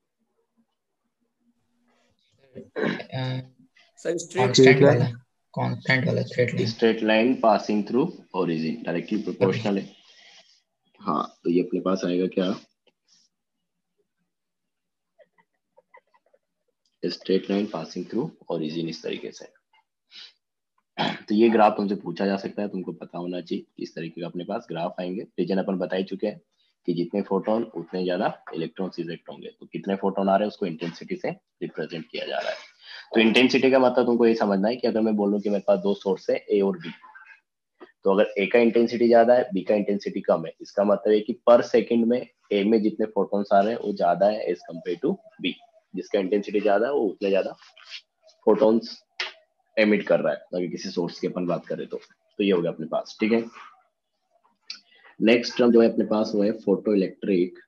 कांस्टेंट वाला straight line passing through origin, directly proportional है। हाँ तो ये अपने पास आएगा क्या, straight line passing through origin, इस तरीके से। तो ये ग्राफ तुमसे पूछा जा सकता है, तुमको पता होना चाहिए इस तरीके का अपने पास ग्राफ आएंगे। रीजन अपन बता ही चुके हैं कि जितने फोटोन उतने ज्यादा इलेक्ट्रॉन्स इजेक्ट होंगे, तो कितने फोटोन आ रहे हैं उसको इंटेंसिटी से रिप्रेजेंट किया जा रहा है। तो इंटेंसिटी का मतलब तुमको ये समझना है कि अगर मैं बोलूं कि मेरे पास दो सोर्स है ए और बी, तो अगर ए का इंटेंसिटी ज्यादा है बी का इंटेंसिटी कम है, इसका मतलब है कि पर सेकंड में ए में जितने फोटोन्स आ रहे हैं वो ज्यादा है एज कम्पेयर टू बी, जिसका इंटेंसिटी ज्यादा है वो उतने ज्यादा फोटोन्स एमिट कर रहा है, अगर किसी सोर्स की अपन बात करें तो। ये हो गया अपने पास, ठीक है। नेक्स्ट टर्म जो है अपने पास वो है फोटो इलेक्ट्रिक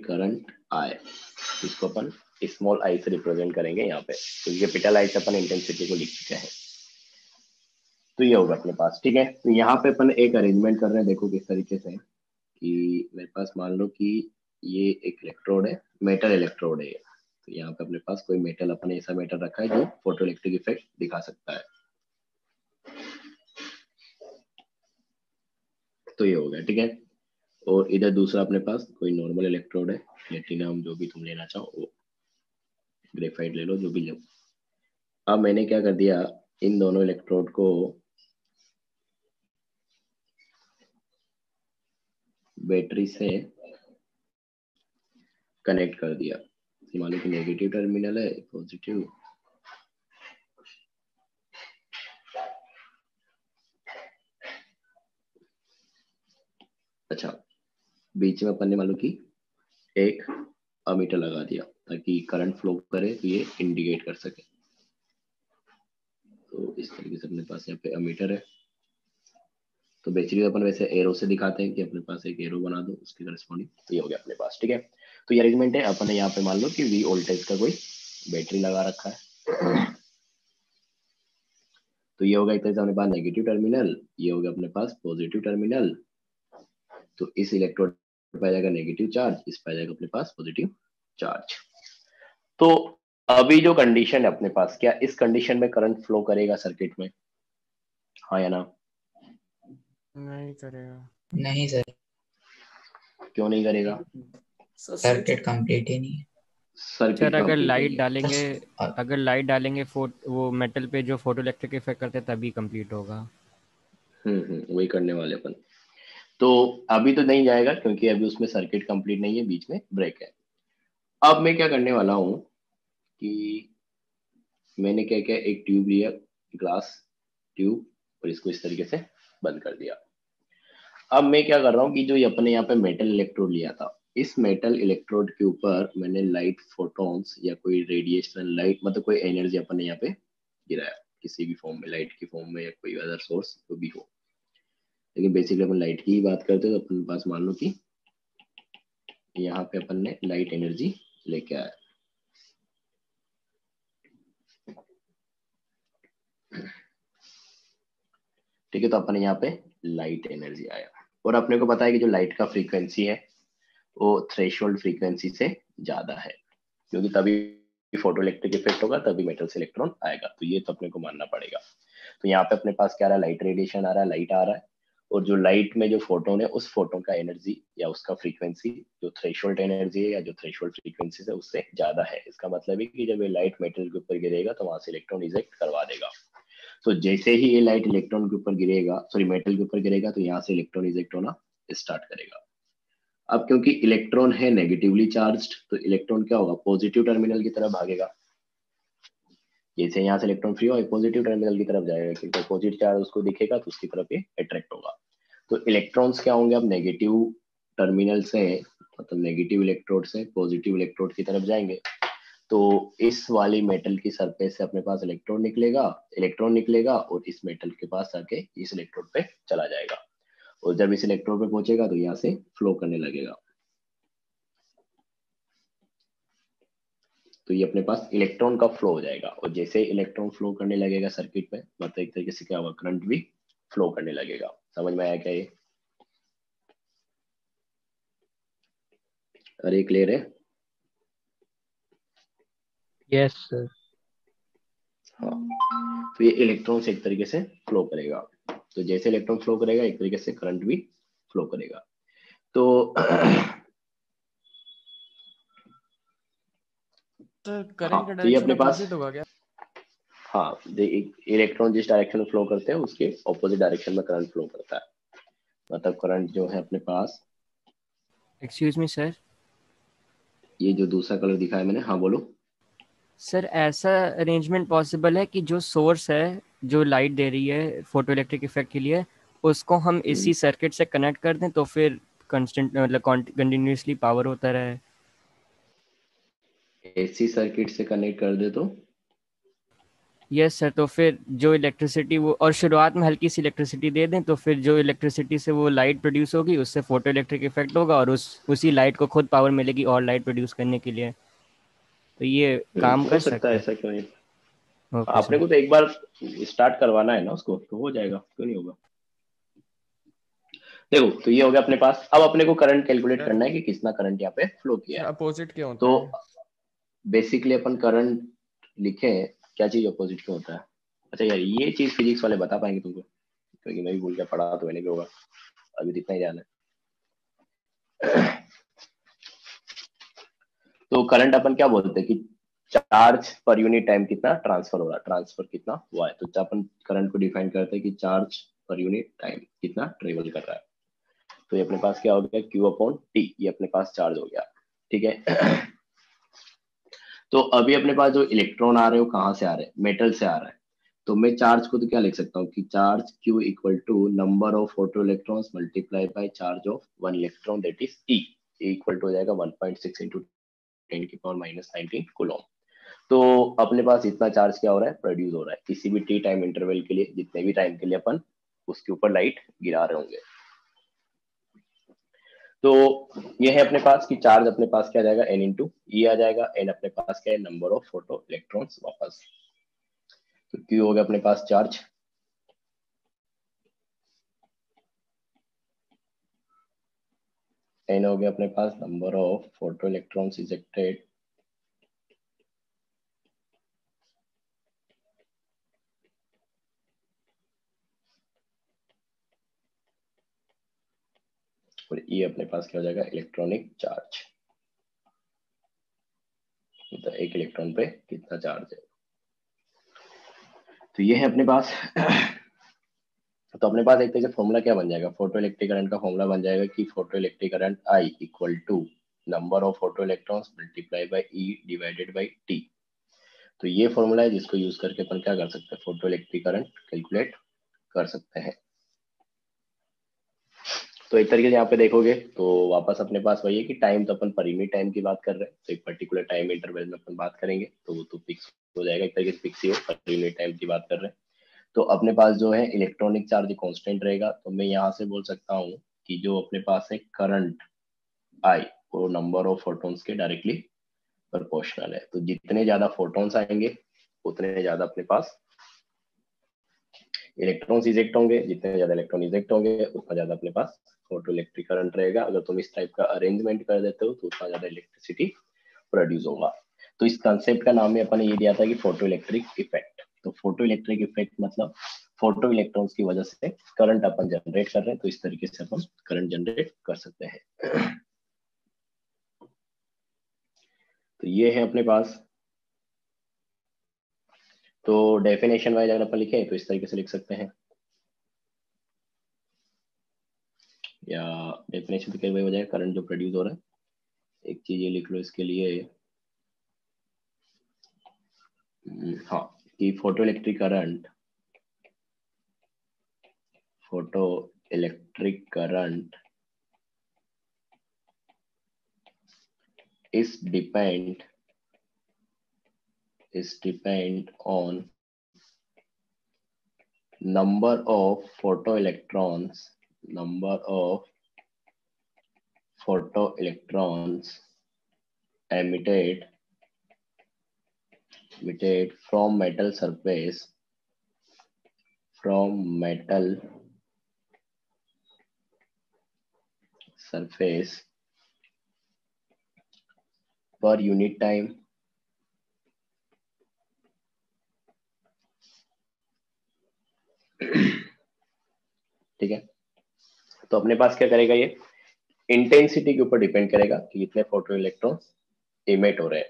करंट आई, इसको अपन स्मॉल आई से रिप्रेजेंट करेंगे यहाँ पे, क्योंकि कैपिटल आई से अपन इंटेंसिटी को लिख चुके हैं। तो ये होगा अपने पास, ठीक है। तो यहाँ पे अपन एक अरेंजमेंट कर रहे हैं, देखो किस तरीके से, कि मेरे पास मान लो कि ये एक इलेक्ट्रोड है, मेटल इलेक्ट्रोड है, तो यहाँ पे अपने पास कोई मेटल, अपने ऐसा मेटल रखा है जो फोटो इलेक्ट्रिक इफेक्ट दिखा सकता है। तो ये हो गया, ठीक है। और इधर दूसरा अपने पास कोई नॉर्मल इलेक्ट्रोड है, प्लेटिनम जो भी तुम लेना चाहो, वो ग्रेफाइट ले लो, जो भी लो। अब मैंने क्या कर दिया, इन दोनों इलेक्ट्रोड को बैटरी से कनेक्ट कर दिया। मान लो कि नेगेटिव टर्मिनल है, पॉजिटिव, अच्छा बीच में अपन ने मान लो कि एक अमीटर लगा दिया ताकि करंट फ्लो करे, तो ये इंडिकेट कर सके। तो इस तरीके से अपने पास यहाँ पे अमीटर है। तो बेसिकली अपन वैसे एरो से दिखाते हैं कि अपने पास एक एरो बना दो उसके करस्पॉन्डिंग, तो ये हो गया अपने पास, ठीक है। तो ये अरेंजमेंट है। अपन ने यहाँ पे मान लो कि वी वोल्टेज का कोई बैटरी लगा रखा है। तो ये होगा एक तरह से अपने पास नेगेटिव टर्मिनल, ये हो गया अपने पास पॉजिटिव टर्मिनल। तो इस इलेक्ट्रोड पे आ जाएगा नेगेटिव चार्ज, इस पे आ जाएगा अपने पास पॉजिटिव चार्ज। तो अभी जो कंडीशन है अपने पास, क्या इस कंडीशन में करंट फ्लो करेगा सर्किट में, हाँ या ना? नहीं करेगा। नहीं सर, क्यों नहीं करेगा? सर्किट कंप्लीट ही नहीं है सर्किट सर अगर कंप्लीट नहीं लाइट है। डालेंगे, और अगर लाइट डालेंगे वो मेटल पे जो फोटो इलेक्ट्रिक इफेक्ट करते हैं तभी कंप्लीट होगा। वही करने वाले अपन। तो अभी तो नहीं जाएगा क्योंकि अभी उसमें सर्किट कंप्लीट नहीं है, बीच में ब्रेक है। अब मैं क्या करने वाला हूँ कि मैंने क्या किया, एक ट्यूब लिया, ग्लास ट्यूब, और इसको इस तरीके से बंद कर दिया। अब मैं क्या कर रहा हूँ कि जो ये अपने यहाँ पे मेटल इलेक्ट्रोड लिया था, इस मेटल इलेक्ट्रोड के ऊपर मैंने लाइट फोटॉन्स या कोई रेडिएशन लाइट, मतलब कोई एनर्जी अपने यहाँ पे गिराया, किसी भी फॉर्म में, लाइट की फॉर्म में या कोई अदर सोर्स जो भी हो। लेकिन बेसिकली अपन लाइट की ही बात करते हैं, तो अपन पास मान लो कि यहाँ पे अपन ने लाइट एनर्जी लेके आया। ठीक है, तो अपन यहाँ पे लाइट एनर्जी आया, और अपने को पता है कि जो लाइट का फ्रीक्वेंसी है वो थ्रेशोल्ड फ्रीक्वेंसी से ज्यादा है, क्योंकि तभी फोटो इलेक्ट्रिक इफेक्ट होगा, तभी मेटल से इलेक्ट्रॉन आएगा। तो ये तो अपने को मानना पड़ेगा। तो यहाँ पे अपने पास क्या आ रहा है, लाइट रेडिएशन आ रहा है, लाइट आ रहा है, और जो लाइट में जो फोटोन है, उस फोटोन का एनर्जी या उसका फ्रीक्वेंसी जो थ्रेशोल्ड एनर्जी है या जो थ्रेशोल्ड फ्रीक्वेंसी है उससे ज्यादा है। इसका मतलब है कि जब ये लाइट मेटल के ऊपर गिरेगा तो वहां से इलेक्ट्रॉन इजेक्ट करवा देगा। तो जैसे ही ये लाइट इलेक्ट्रॉन के ऊपर गिरेगा, सॉरी मेटल के ऊपर गिरेगा, तो यहाँ से इलेक्ट्रॉन इजेक्ट होना स्टार्ट करेगा। अब क्योंकि इलेक्ट्रॉन है नेगेटिवली चार्ज्ड, तो इलेक्ट्रॉन क्या होगा, पॉजिटिव टर्मिनल की तरफ भागेगा। जैसे यहाँ से इलेक्ट्रॉन फ्री हो, पॉजिटिव टर्मिनल की तरफ जाएगा, क्योंकि पॉजिटिव चार्ज उसको दिखेगा तो उसकी तरफ ये अट्रैक्ट होगा। तो इलेक्ट्रॉन्स क्या होंगे, अब नेगेटिव टर्मिनल से, मतलब नेगेटिव इलेक्ट्रोड से पॉजिटिव इलेक्ट्रोड की तरफ जाएंगे। तो इस वाली मेटल की सरफेस से अपने पास इलेक्ट्रॉन निकलेगा और इस मेटल के पास आके इस इलेक्ट्रोड पे चला जाएगा, और जब इस इलेक्ट्रोड पे पहुंचेगा तो यहाँ से फ्लो करने लगेगा। तो ये अपने पास इलेक्ट्रॉन का फ्लो हो जाएगा, और जैसे इलेक्ट्रॉन फ्लो करने लगेगा सर्किट में, मतलब एक तरीके से क्या होगा, करंट भी फ्लो करने लगेगा। समझ में आया क्या ये? अरे क्लियर है? Yes sir. हाँ, तो ये इलेक्ट्रॉन से एक तरीके से फ्लो करेगा। तो जैसे इलेक्ट्रॉन फ्लो करेगा, एक तरीके से करंट भी फ्लो करेगा। तो करंट का तो ये डायरेक्शन अपने पास, अपोजिट होगा क्या? हाँ, इलेक्ट्रॉन जिस डायरेक्शन में फ्लो करते हैं उसके ऑपोजिट डायरेक्शन में करंट फ्लो करता है। मतलब करंट जो है अपने पास, एक्सक्यूज मी सर। ये जो दूसरा कलर दिखाया मैंने, हाँ बोलो। सर ऐसा अरेंजमेंट पॉसिबल है कि जो सोर्स है जो लाइट दे रही है फोटो इलेक्ट्रिक इफेक्ट के लिए, उसको हम इसी सर्किट से कनेक्ट कर दें तो फिर कंस्टेंट मतलब कंटिन्यूसली पावर होता रहे? एसी सर्किट से कनेक्ट कर दे तो यस सर, तो फिर जो इलेक्ट्रिसिटी वो, और शुरुआत में हल्की सी इलेक्ट्रिसिटी दे दें, तो फिर जो इलेक्ट्रिसिटी से वो लाइट प्रोड्यूस होगी उससे फोटो इलेक्ट्रिक इफेक्ट होगा और उसी लाइट को खुद पावर मिलेगी और लाइट प्रोड्यूस करने के लिए। तो ये काम हो कर सकता है, सकता है? ऐसा क्यों नहीं। ओके आपने सर। को तो एक बार स्टार्ट करवाना है ना उसको, तो हो जाएगा, क्यों नहीं होगा। देखो, तो ये हो गया अपने पास। अब अपने को करंट कैलकुलेट सर करना है कि कितना करंट यहाँ पे फ्लो किया सर है। अपोजिट क्या होता तो है? बेसिकली अपन करंट लिखे, क्या चीज अपोजिट क्यों होता है? अच्छा यार ये चीज फिजिक्स वाले बता पाएंगे तुमको, क्योंकि मैं भी भूल गया, पढ़ा तो मैंने भी होगा, अभी तो इतना ही जाना है। तो करंट अपन क्या बोलते हैं कि चार्ज पर यूनिट टाइम कितना ट्रांसफर हो रहा है, ट्रांसफर कितना हुआ है। तो अपन करंट को डिफाइन करते हैं कि चार्ज पर यूनिट टाइम कितना ट्रेवल कर रहा है। तो ये अपने पास क्या हो गया, Q अपॉन T, ये अपने पास चार्ज हो गया, ठीक है। तो अभी अपने पास जो इलेक्ट्रॉन आ रहे हो कहाँ से आ रहे हैं, मेटल से आ रहा है। तो मैं चार्ज को तो क्या लिख सकता हूँ कि charge Q equal to number of photo electrons multiply by charge of one electron, that is E, equal to हो जाएगा 1.6 इंटू 10 की पावर माइनस 19 कूलम। तो अपने पास इतना चार्ज क्या हो रहा है, प्रोड्यूस हो रहा है किसी भी टी टाइम इंटरवल के लिए, जितने भी टाइम के लिए अपन उसके ऊपर लाइट गिरा रहे होंगे। तो ये है अपने पास कि चार्ज अपने पास क्या आ जाएगा, n इंटू ई आ जाएगा। n अपने पास क्या है, नंबर ऑफ फोटो इलेक्ट्रॉन्स वापस। तो Q हो गया अपने पास चार्ज, n हो गया अपने पास number of photo electrons ejected, और E अपने पास क्या हो जाएगा, इलेक्ट्रॉनिक चार्ज। तो एक इलेक्ट्रॉन पे कितना चार्ज है। तो ये है अपने पास। तो अपने पास एक तरह से फॉर्मूला क्या बन जाएगा, फोटो इलेक्ट्रिक करंट का फॉर्मूला बन जाएगा कि photo electric current I equal to number of photo electrons multiply by E divided by T। तो ये फॉर्मूला है जिसको यूज करके अपन क्या कर सकते हैं, फोटो इलेक्ट्रिक करंट कैलकुलेट कर सकते हैं। तो एक तरीके से यहाँ पे देखोगे तो वापस अपने पास वही है कि टाइम तो अपन पर यूनिट टाइम की बात कर रहे हैं, तो एक पर्टिकुलर टाइम इंटरवल में अपन बात करेंगे तो वो तो फिक्स हो जाएगा, एक तरीके से फिक्स ही हो, पर यूनिट टाइम की बात कर रहे हैं। तो अपने पास जो है इलेक्ट्रॉनिक चार्ज कांस्टेंट रहेगा। तो मैं यहाँ से बोल सकता हूँ कि जो अपने पास है करंट I वो नंबर ऑफ फोटॉन्स के डायरेक्टली प्रोपोर्शनल है। तो जितने ज्यादा फोटॉन्स आएंगे उतने ज्यादा अपने पास इलेक्ट्रॉन्स इजेक्ट होंगे, जितने ज्यादा इलेक्ट्रॉन इजेक्ट होंगे उतना ज्यादा अपने पास फोटो इलेक्ट्रिक करंट रहेगा। अगर तुम इस टाइप का अरेंजमेंट कर देते हो तो उतना ज्यादा इलेक्ट्रिसिटी प्रोड्यूस होगा। तो इस कंसेप्ट का नाम में अपन ये दिया था कि फोटो इलेक्ट्रिक इफेक्ट। तो फोटो इलेक्ट्रिक इफेक्ट मतलब फोटो इलेक्ट्रॉन्स की वजह से करंट अपन जनरेट कर रहे हैं, तो इस तरीके से अपन करंट जनरेट कर सकते हैं। तो ये है अपने पास। तो डेफिनेशन वाइज अगर अपन लिखे तो इस तरीके से लिख सकते हैं, या डेफिनेशन तो क्या हो जाएगा, करंट जो प्रोड्यूस हो रहा है, एक चीज ये लिख लो इसके लिए, हाँ, कि photo electric current is depend on number of photoelectrons emitted from metal surface per unit time ठीक है। तो अपने पास क्या करेगा, ये इंटेंसिटी के ऊपर डिपेंड करेगा कि कितने फोटो इलेक्ट्रॉन्स इमिट हो रहे हैं।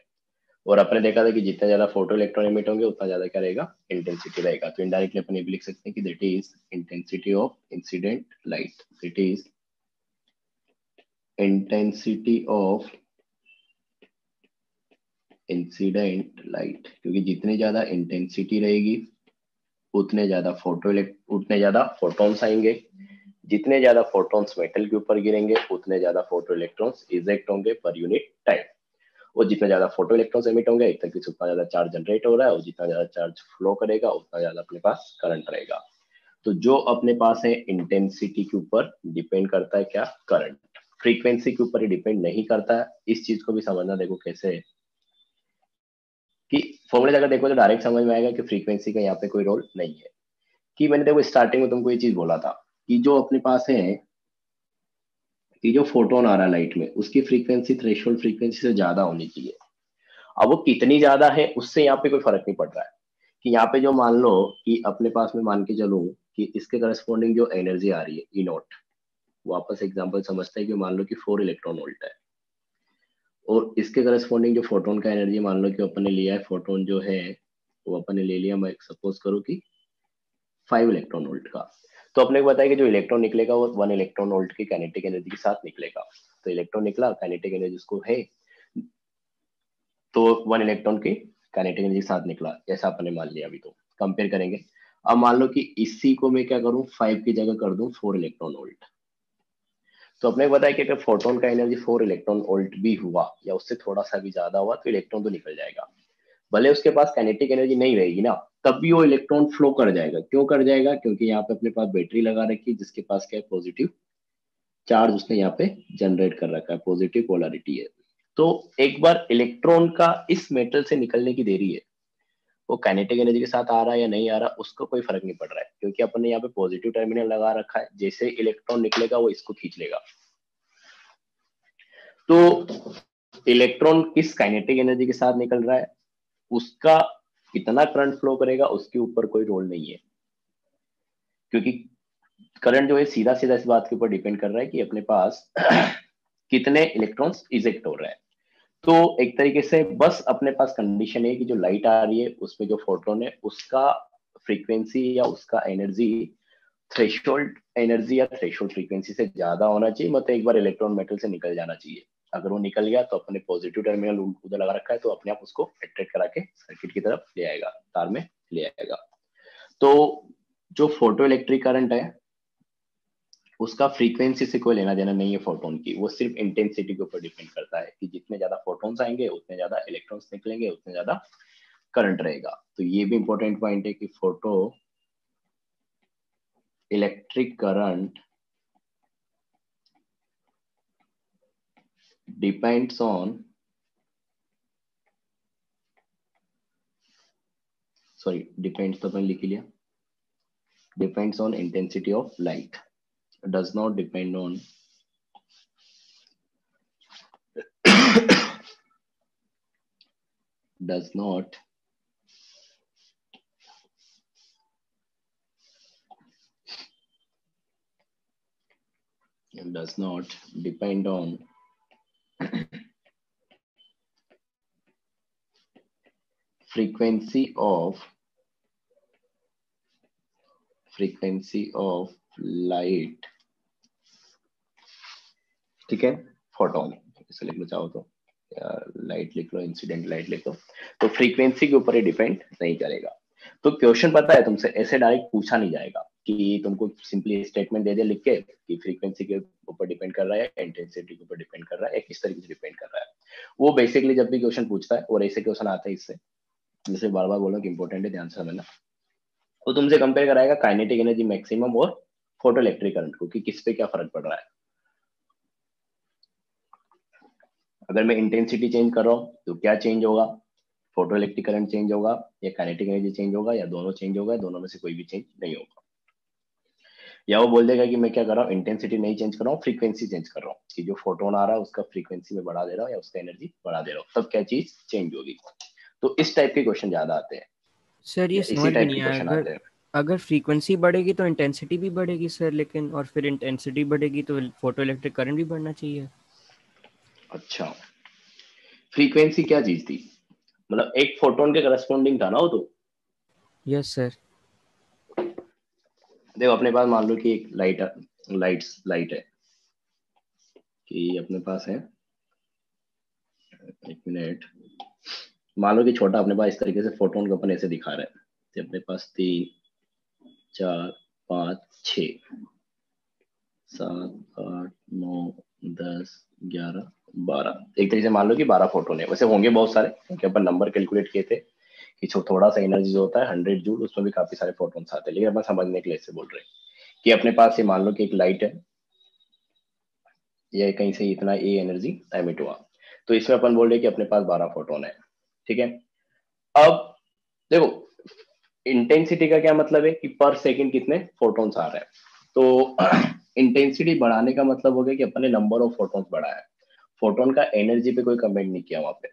और अपने देखा था कि जितना ज्यादा फोटो इलेक्ट्रॉन इमिट होंगे उतना ज्यादा क्या रहेगा, इंटेंसिटी रहेगा। तो इनडायरेक्टली अपन ये भी लिख सकते हैं कि that is intensity of incident light, that is intensity of incident light. क्योंकि जितनी ज्यादा इंटेंसिटी रहेगी उतने ज्यादा फोटॉन्स आएंगे, जितने ज्यादा फोटॉन्स मेटल के ऊपर गिरेंगे उतने ज्यादा फोटो इलेक्ट्रॉन्स इजेक्ट होंगे पर यूनिट टाइम। और जितना ज्यादा फोटो इलेक्ट्रॉन्स एमिट होंगे एक तरीके से उतना ज्यादा चार्ज जनरेट हो रहा है, और जितना ज्यादा चार्ज फ्लो करेगा उतना ज्यादा अपने पास करंट रहेगा। तो जो अपने पास है इंटेंसिटी के ऊपर डिपेंड करता है क्या, करंट। फ्रीक्वेंसी के ऊपर ही डिपेंड नहीं करता है। इस चीज को भी समझना, देखो कैसे है कि फॉर्मूले अगर देखो तो डायरेक्ट समझ में आएगा कि फ्रीक्वेंसी का यहाँ पे कोई रोल नहीं है। कि मैंने देखो स्टार्टिंग में तुमको ये चीज बोला था कि जो अपने पास है कि जो फोटोन आ रहा है लाइट में उसकी फ्रीक्वेंसी थ्रेशोल्ड फ्रीक्वेंसी से ज्यादा होनी चाहिए। अब वो कितनी ज्यादा है उससे यहाँ पे कोई फर्क नहीं पड़ रहा है, कि यहाँ पे जो मान लो कि अपने पास में मान के चलूं कि इसके करस्पॉन्डिंग जो एनर्जी आ रही है ई नॉट, वापस एग्जांपल समझते हैं कि मान लो कि 4 इलेक्ट्रॉन वोल्ट है, और इसके करस्पॉन्डिंग जो फोटोन का एनर्जी मान लो कि अपन ने लिया है, फोटोन जो है वो अपन ने ले लिया, मैं सपोज करूँ कि 5 इलेक्ट्रॉन वोल्ट का, तो अपने को बताया कि जो इलेक्ट्रॉन निकलेगा वो 1 इलेक्ट्रॉन वोल्ट की काइनेटिक एनर्जी के साथ निकलेगा। तो इलेक्ट्रॉन निकला, काइनेटिक एनर्जी उसको है, तो 1 इलेक्ट्रॉन की काइनेटिक एनर्जी के साथ निकला, ऐसा अपने मान लिया। अभी तो कंपेयर करेंगे। अब मान लो कि इसी को मैं क्या करूं, 5 की जगह कर दूं 4 इलेक्ट्रॉन वोल्ट, तो अपने को बताया कि अगर फोटोन का एनर्जी 4 इलेक्ट्रॉन वोल्ट भी हुआ या उससे थोड़ा सा भी ज्यादा हुआ तो इलेक्ट्रॉन तो निकल जाएगा, भले उसके पास काइनेटिक एनर्जी नहीं रहेगी ना, तब भी वो इलेक्ट्रॉन फ्लो कर जाएगा। क्यों कर जाएगा? क्योंकि यहाँ पे अपने पास बैटरी लगा रखी है जिसके पास क्या है, पॉजिटिव चार्ज उसने यहाँ पे जनरेट कर रखा है, पॉजिटिव पोलैरिटी है। तो एक बार इलेक्ट्रॉन का इस मेटल से निकलने की देरी है, वो काइनेटिक एनर्जी के साथ आ रहा है या नहीं आ रहा उसको कोई फर्क नहीं पड़ रहा है, क्योंकि अपन ने यहाँ पे पॉजिटिव टर्मिनल लगा रखा है, जैसे इलेक्ट्रॉन निकलेगा वो इसको खींच लेगा। तो इलेक्ट्रॉन किस काइनेटिक एनर्जी के साथ निकल रहा है, उसका कितना करंट फ्लो करेगा उसके ऊपर कोई रोल नहीं है, क्योंकि करंट जो है सीधा सीधा इस बात के ऊपर डिपेंड कर रहा है कि अपने पास कितने इलेक्ट्रॉन्स इजेक्ट हो रहे हैं। तो एक तरीके से बस अपने पास कंडीशन है कि जो लाइट आ रही है उसमें जो फोटोन है उसका फ्रीक्वेंसी या उसका एनर्जी थ्रेशोल्ड एनर्जी या थ्रेशोल्ड फ्रीक्वेंसी से ज्यादा होना चाहिए, मतलब एक बार इलेक्ट्रॉन मेटल से निकल जाना चाहिए। अगर वो निकल गया तो अपने पॉजिटिव टर्मिनल उधर लगा रखा है, तो अपने आप उसको अट्रैक्ट करा के सर्किट की तरफ ले आएगा, तार में ले आएगा। तो जो फोटो इलेक्ट्रिक करंट है उसका फ्रीक्वेंसी से कोई लेना देना नहीं है फोटोन की, वो सिर्फ इंटेंसिटी के ऊपर डिपेंड करता है कि जितने ज्यादा फोटोन्स आएंगे उतने ज्यादा इलेक्ट्रॉन्स निकलेंगे, उतने ज्यादा करंट रहेगा। तो ये भी इंपॉर्टेंट पॉइंट है कि photo electric current depends on depends तो अपन लिख लिया, depends on intensity of light, does not depend on does not depend on frequency of light, ठीक है, फोटोन इसे लिखना चाहो तो लाइट लिख लो, इंसिडेंट लाइट लिख लो, तो फ्रीक्वेंसी के ऊपर ही डिपेंड नहीं करेगा। तो क्वेश्चन पता है तुमसे ऐसे डायरेक्ट पूछा नहीं जाएगा कि तुमको सिंपली स्टेटमेंट दे दे लिख के कि फ्रीक्वेंसी के ऊपर डिपेंड कर रहा है, इंटेंसिटी के ऊपर डिपेंड कर रहा है, किस तरीके से डिपेंड कर रहा है। वो बेसिकली जब भी क्वेश्चन पूछता है और ऐसे क्वेश्चन आते हैं इससे, जैसे बार बार बोलो कि इंपॉर्टेंट है, ध्यान से समझना, वो तुमसे कंपेयर कराएगा काइनेटिक एनर्जी मैक्सिमम और फोटो इलेक्ट्रिक करंट को, कि किस पे क्या फर्क पड़ रहा है। अगर मैं इंटेंसिटी चेंज कर रहा हूँ तो क्या चेंज होगा, फोटो इलेक्ट्रिक करंट चेंज होगा या काइनेटिक एनर्जी चेंज होगा या दोनों चेंज होगा, दोनों में से कोई भी चेंज नहीं होगा। या वो बोल देगा कि मैं क्या कर रहा हूँ, इंटेंसिटी नहीं चेंज कर रहा हूँ, फ्रीक्वेंसी चेंज कर रहा हूँ, कि जो फोटोन आ रहा है उसका फ्रीक्वेंसी में बढ़ा दे रहा हूँ या उसका एनर्जी बढ़ा दे रहा हूँ, तब क्या चीज चेंज होगी। तो इस टाइप के क्वेश्चन ज्यादा आते हैं सर ये इसी समझ में टाइप के नहीं आया, क्वेश्चन आते हैं। अगर फ्रीक्वेंसी बढ़ेगी तो इंटेंसिटी भी बढ़ेगी सर, लेकिन और फिर इंटेंसिटी बढ़ेगी तो फोटो इलेक्ट्रिक करंट भी बढ़ना चाहिए। अच्छा, फ्रीक्वेंसी क्या चीज थी, मतलब एक फोटोन के करस्पॉन्डिंग था ना वो तो। Yes sir. देखो अपने पास मान लो कि एक लाइट है, कि अपने पास है, एक मिनट, मान लो कि छोटा अपने पास इस तरीके से फोटोन को अपन ऐसे दिखा रहे हैं, तो अपने पास 3 4 5 6 7 8 9 10 11 12, एक तरीके से मान लो कि 12 फोटोन है। वैसे होंगे बहुत सारे, क्योंकि अपन नंबर कैलकुलेट किए थे कि थोड़ा सा एनर्जी जो होता है 100 जूल, उसमें भी काफी सारे फोटोन्स आते हैं, लेकिन अपन समझने के लिए ऐसे बोल रहे हैं कि अपने पास ये मान लो कि एक लाइट है, या कहीं से इतना ए एनर्जी एमिट हुआ, तो इसमें अपन बोल रहे हैं कि अपने पास 12 फोटोन है, ठीक है। अब देखो इंटेंसिटी का क्या मतलब है कि पर सेकंड कितने फोटोन्स आ रहे हैं, तो इंटेंसिटी बढ़ाने का मतलब हो गया कि अपन ने नंबर ऑफ फोटोन्स बढ़ाया है, फोटोन का एनर्जी पे कोई कमेंट नहीं किया वहां पे।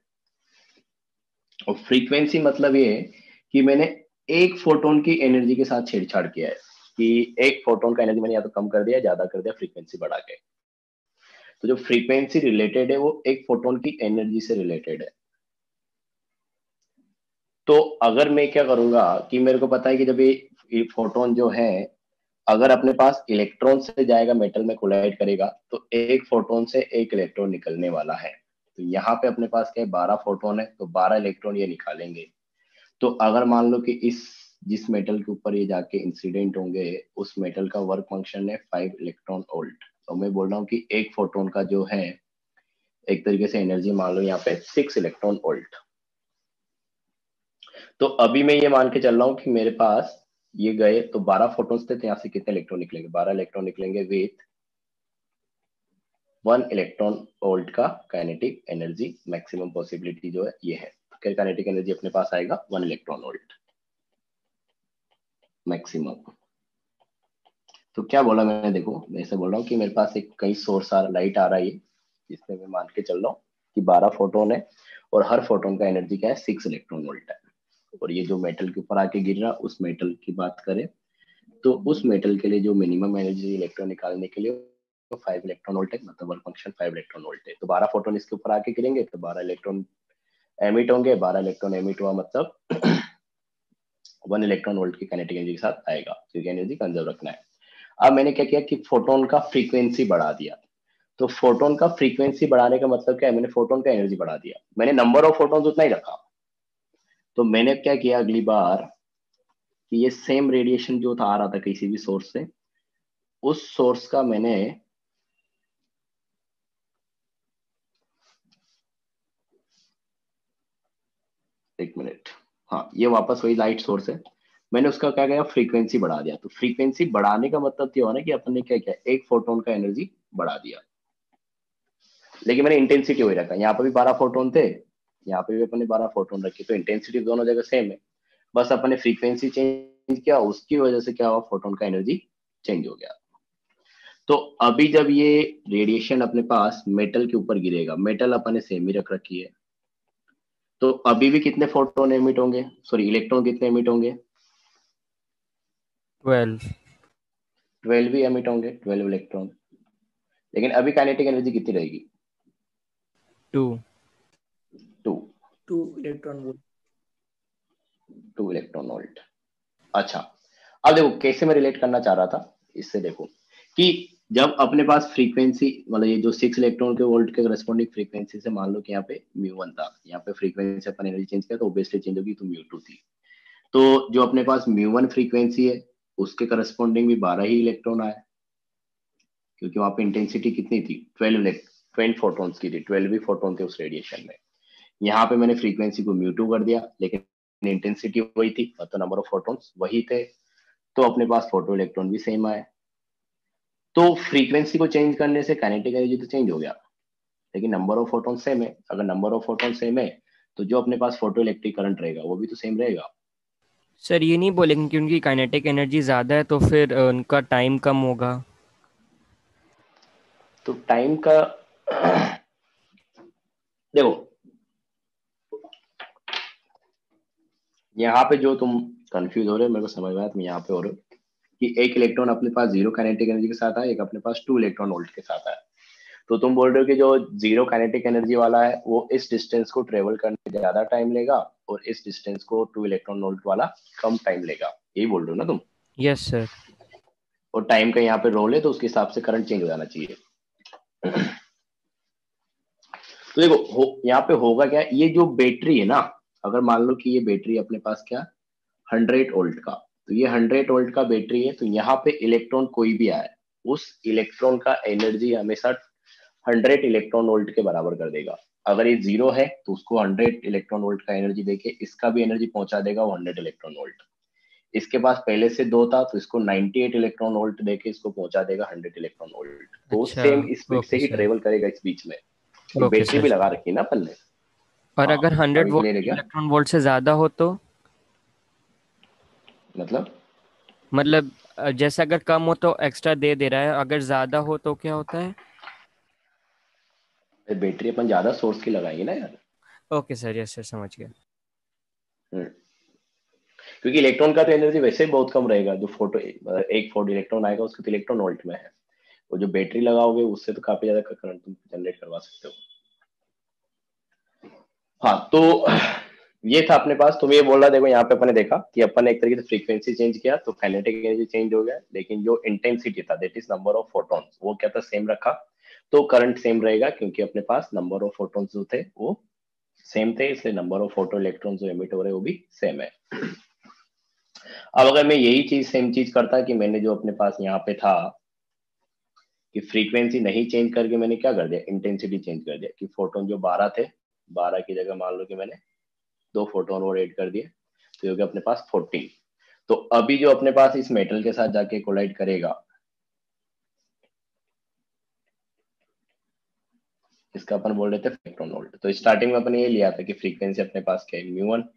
और फ्रीक्वेंसी मतलब ये है कि मैंने एक फोटोन की एनर्जी के साथ छेड़छाड़ किया है, कि एक फोटोन का एनर्जी मैंने या तो कम कर दिया, ज्यादा कर दिया, फ्रीक्वेंसी बढ़ा के। तो जो फ्रीक्वेंसी रिलेटेड है वो एक फोटोन की एनर्जी से रिलेटेड है। तो अगर मैं क्या करूंगा कि मेरे को पता है कि जब ये फोटोन जो है अगर अपने पास इलेक्ट्रॉन से जाएगा, मेटल में कोलाइड करेगा, तो एक फोटोन से एक इलेक्ट्रॉन निकलने वाला है। तो यहाँ पे अपने पास क्या है, 12 फोटोन है, तो 12 इलेक्ट्रॉन ये निकालेंगे। तो अगर मान लो कि इस जिस मेटल के ऊपर ये जाके इंसिडेंट होंगे, उस मेटल का वर्क फंक्शन है 5 इलेक्ट्रॉन वोल्ट, तो मैं बोल रहा हूँ कि एक फोटोन का जो है एक तरीके से एनर्जी मान लो यहाँ पे 6 इलेक्ट्रॉन वोल्ट। तो अभी मैं ये मान के चल रहा हूँ कि मेरे पास ये गए तो 12 फोटोन्स थे, तो यहाँ से कितने इलेक्ट्रॉन निकलेंगे, 12 इलेक्ट्रॉन निकलेंगे विथ 1 इलेक्ट्रॉन वोल्ट का काइनेटिक एनर्जी। मैक्सिमम पॉसिबिलिटी जो है ये है, तो काइनेटिक एनर्जी अपने पास आएगा 1 इलेक्ट्रॉन वोल्ट मैक्सिमम। तो क्या बोला मैंने, देखो मैं ऐसे बोल रहा हूँ कि मेरे पास एक कई सोर्स आ लाइट आ रहा है, जिसमें मैं मान के चल रहा हूँ कि 12 फोटोन है और हर फोटोन का एनर्जी क्या है, 6 इलेक्ट्रॉन वोल्ट है। और ये जो मेटल के ऊपर आके गिर रहा, उस मेटल की बात करें तो उस मेटल के लिए जो मिनिमम एनर्जी इलेक्ट्रॉन निकालने के लिए 5 इलेक्ट्रॉन वोल्ट है, मतलब वर्क फंक्शन 5 इलेक्ट्रॉन वोल्ट है। तो 12 फोटोन इसके ऊपर आके गिरेंगे तो 12 इलेक्ट्रॉन एमिट होंगे, 12 इलेक्ट्रॉन एमिट हुआ मतलब 1 इलेक्ट्रॉन वोल्ट की काइनेटिक एनर्जी के साथ आएगा, क्योंकि एनर्जी कंजर्व रखना है। अब मैंने क्या किया कि फोटोन का फ्रीक्वेंसी बढ़ा दिया। तो फोटोन का फ्रीक्वेंसी बढ़ाने का मतलब क्या है, मैंने फोटोन का एनर्जी बढ़ा दिया, मैंने नंबर ऑफ फोटोन उतना ही रखा। तो मैंने क्या किया अगली बार कि ये सेम रेडिएशन जो था आ रहा था किसी भी सोर्स से, उस सोर्स का मैंने एक मिनट, हाँ ये वापस वही लाइट सोर्स है, मैंने उसका क्या किया फ्रीक्वेंसी बढ़ा दिया। तो फ्रीक्वेंसी बढ़ाने का मतलब ये हो ना कि अपन ने क्या किया, एक फोटोन का एनर्जी बढ़ा दिया, लेकिन मैंने इंटेंसिटी वही रखा। यहाँ पे भी 12 फोटोन थे, यहाँ पे भी अपन ने 12 फोटोन रखी, तो इंटेंसिटी दोनों जगह सेम है, बस अपन ने फ्रीक्वेंसी चेंज किया, उसकी वजह से क्या हुआ, फोटोन का एनर्जी चेंज हो गया। तो अभी जब ये रेडिएशन अपने पास मेटल के ऊपर गिरेगा, मेटल अपन ने सेम ही रख रखी है, तो अभी भी कितने फोटोन एमिट होंगे, सॉरी इलेक्ट्रॉन कितने एमिट होंगे, 12। 12 भी एमिट होंगे, 12 इलेक्ट्रॉन। लेकिन अभी काइनेटिक एनर्जी कितनी रहेगी, 2। 2 2 इलेक्ट्रॉन वोल्ट। 2 electron volt. अच्छा, अब देखो कैसे मैं रिलेट करना चाह रहा था इससे, देखो कि जब अपने पास फ्रीक्वेंसी मतलब ये जो 6 इलेक्ट्रॉन के वोल्ट के करस्पॉन्डिंग फ्रीक्वेंसी से मान लो कि यहाँ पे म्यू 1 था, यहाँ पे फ्रीक्वेंसी अपन एनर्जी चेंज किया तो ऑब्वियसली चेंज होगी, तो म्यू 2 थी। तो जो अपने पास म्यू 1 फ्रीक्वेंसी है उसके करस्पॉन्डिंग भी 12 ही इलेक्ट्रॉन आए, क्योंकि वहां पे इंटेंसिटी कितनी थी, 12 फोटोन्स की थी, 12 भी फोटोन थे उस रेडिएशन में। यहाँ पे मैंने फ्रीक्वेंसी को म्यू 2 कर दिया, लेकिन इंटेंसिटी वही थी, मतलब नंबर ऑफ फोटोन्स वही थे, तो अपने पास फोटो इलेक्ट्रॉन भी सेम आए। तो फ्रीक्वेंसी को चेंज करने से काइनेटिक एनर्जी तो चेंज हो गया, लेकिन नंबर ऑफ फोटोन सेम है। अगर नंबर ऑफ फोटोन सेम है तो जो अपने पास फोटो इलेक्ट्रिक करंट रहेगा वो भी तो सेम रहेगा। सर ये नहीं बोलेंगे कि उनकी काइनेटिक एनर्जी ज़्यादा है तो फिर उनका टाइम कम होगा? तो टाइम का देखो, यहाँ पे जो तुम कंफ्यूज हो रहे हो, मेरे को समझ में आया तुम यहाँ पे हो रहे हो कि एक इलेक्ट्रॉन अपने पास 0 काइनेटिक एनर्जी के साथ है, एक अपने पास 2 इलेक्ट्रॉन वोल्ट के साथ है। तो तुम बोल रहे हो कि जो 0 काइनेटिक एनर्जी वाला है वो इस डिस्टेंस को ट्रेवल करने में ज्यादा टाइम लेगा और इस डिस्टेंस को 2 इलेक्ट्रॉन वोल्ट वाला कम टाइम लेगा, यही बोल रहे हो ना तुम? Yes sir. और टाइम का यहाँ पे रोल है तो उसके हिसाब से करंट चेंज हो जाना चाहिए। तो देखो यहाँ पे होगा क्या, ये जो बैटरी है ना, अगर मान लो कि ये बैटरी अपने पास क्या 100 वोल्ट का, तो ये 100 वोल्ट का बैटरी है, तो यहाँ पे इलेक्ट्रॉन कोई भी आए उस इलेक्ट्रॉन का एनर्जी हमेशा 100 इलेक्ट्रॉन वोल्ट के बराबर कर देगा। अगर ये 0 है तो उसको 100 इलेक्ट्रॉन वोल्ट का एनर्जी देके इसका भी एनर्जी पहुंचा देगा वो 100 इलेक्ट्रॉन वोल्ट। इसके पास पहले से 2 था तो इसको 98 इलेक्ट्रॉन वोल्ट देके इसको पहुंचा देगा 100 इलेक्ट्रॉन वोल्ट, तो अच्छा। सेम स्पीड से ओके ही सर। ट्रेवल करेगा इस बीच में। और ओके बैटरी सर। भी लगा रखी है ना अपन ने। और हाँ, अगर 100 अभी वोल्ट क्लियर है क्या, इलेक्ट्रॉन वोल्ट से ज़्यादा हो तो? मतलब मतलब जैसे अगर कम हो तो एक्स्ट्रा दे रहा है, अगर ज़्यादा हो तो क्या होता है? बैटरी अपन ज्यादा सोर्स की लगाएंगे ना यार। ओके सर, यस सर, समझ गया। क्योंकि इलेक्ट्रॉन का तो एनर्जी वैसे ही बहुत कम रहेगा, जो एक फोटो इलेक्ट्रॉन आएगा उसका तो इलेक्ट्रॉन वोल्ट में है, वो जो बैटरी लगाओगे उससे तो काफी ज्यादा करंट तुम जनरेट करवा सकते हो। हाँ, तो ये था अपने पास। तो ये बोल रहा, देखो यहाँ पे अपन ने देखा कि अपन ने एक तरीके से फ्रीक्वेंसी चेंज किया तो काइनेटिक एनर्जी चेंज हो गया, लेकिन जो इंटेंसिटी था that is number of photons, वो क्या था, सेम रखा। तो करंट सेम रहेगा क्योंकि अपने पास नंबर ऑफ फोटॉन्स जो थे वो सेम थे, इसलिए नंबर ऑफ फोटो इलेक्ट्रॉन जो एमिट हो रहे हैं वो भी सेम है। अब अगर मैं यही चीज सेम चीज करता कि मैंने जो अपने पास यहाँ पे था कि फ्रीक्वेंसी नहीं चेंज करके मैंने क्या कर दिया, इंटेंसिटी चेंज कर दिया, कि फोटोन जो 12 थे, 12 की जगह मान लो कि मैंने 2 फोटोन और ऐड कर दिए, तो ये हो गया अपने पास 14। तो अभी जो अपने पास इस मेटल के साथ जाके कोलाइड करेगा, इसका अपन बोल रहे थे इलेक्ट्रॉन वोल्ट। तो स्टार्टिंग में अपन ये लिया था कि फ्रीक्वेंसी अपने पास क्या है, म्यू 1।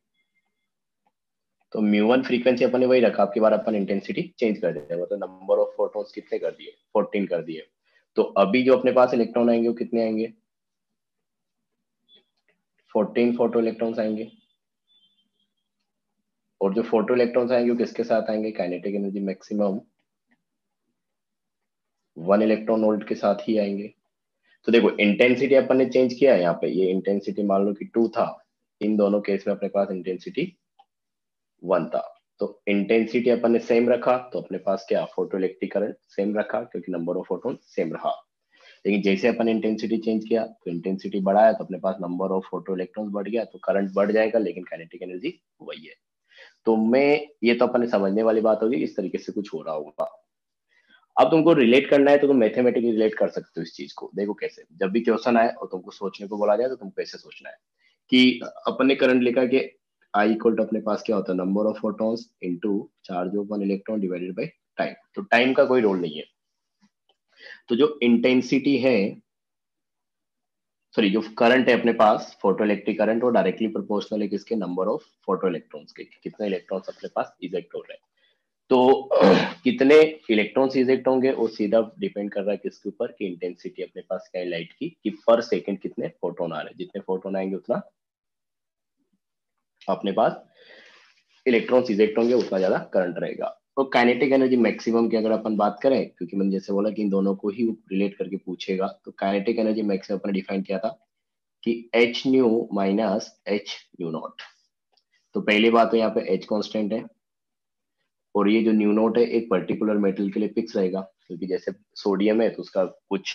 तो म्यू 1 फ्रीक्वेंसी अपन ने वही रखा, आपकी बार अपन इंटेंसिटी चेंज कर देते हैं, तो नंबर ऑफ फोटोन्स कितने कर दिए, 14 कर दिए। तो अभी जो अपने पास इलेक्ट्रॉन आएंगे वो कितने आएंगे, 14 फोटो इलेक्ट्रॉन्स आएंगे। और जो फोटो इलेक्ट्रॉन्स आएंगे वो किसके साथ आएंगे, kinetic energy maximum 1 electron volt के साथ ही आएंगे। तो देखो इंटेंसिटी अपन ने चेंज किया है, यहाँ पे ये इंटेंसिटी मान लो कि 2 था, इन दोनों केस में अपने पास इंटेंसिटी 1 था। तो इंटेंसिटी अपन ने सेम रखा, तो अपने पास क्या, फोटो इलेक्ट्रिक करंट सेम रखा क्योंकि नंबर ऑफ फोटोन सेम रहा। लेकिन जैसे अपन इंटेंसिटी चेंज किया तो इंटेंसिटी बढ़ाया तो अपने पास नंबर ऑफ फोटो इलेक्ट्रॉन्स बढ़ गया, तो करंट बढ़ जाएगा, लेकिन काइनेटिक एनर्जी वही है। तो मैं, ये तो अपन ने समझने वाली बात होगी, इस तरीके से कुछ हो रहा होगा। अब तुमको रिलेट करना है तो तुम मैथमेटिकली रिलेट कर सकते हो इस चीज को। देखो कैसे, जब भी क्वेश्चन आए और तुमको सोचने को बोला जाए तो तुमको कैसे सोचना है कि अपन ने करंट लिखा कि आई इक्वल टू अपने पास क्या होता है, number of photons into charge of 1 electron divided by time. तो टाइम का कोई रोल नहीं है। तो जो इंटेंसिटी है, सॉरी, जो करंट है अपने पास फोटो इलेक्ट्रिक करंट, वो डायरेक्टली प्रोपोर्शनल है किसके, नंबर ऑफ फोटो इलेक्ट्रॉन्स के, कितने इलेक्ट्रॉन्स अपने पास इजेक्ट हो रहे हैं। तो कितने इलेक्ट्रॉन्स इजेक्ट होंगे वो सीधा डिपेंड कर रहा है किसके ऊपर, कि इंटेंसिटी अपने पास क्या है लाइट की, कि पर सेकंड कितने फोटोन आ रहे हैं। जितने फोटोन आएंगे उतना अपने पास इलेक्ट्रॉन्स इजेक्ट होंगे, उतना ज्यादा करंट रहेगा। तो काइनेटिक एनर्जी मैक्सिमम की अगर अपन बात करें, क्योंकि मैंने जैसे बोला कि इन दोनों को ही रिलेट करके पूछेगा, तो काइनेटिक एनर्जी मैक्सिमम अपन ने डिफाइन किया था कि H new minus H nu not. तो पहली बात तो यहाँ पे एच कांस्टेंट है, और ये जो न्यू नोट है एक पर्टिकुलर मेटल के लिए फिक्स रहेगा, क्योंकि जैसे सोडियम है तो उसका कुछ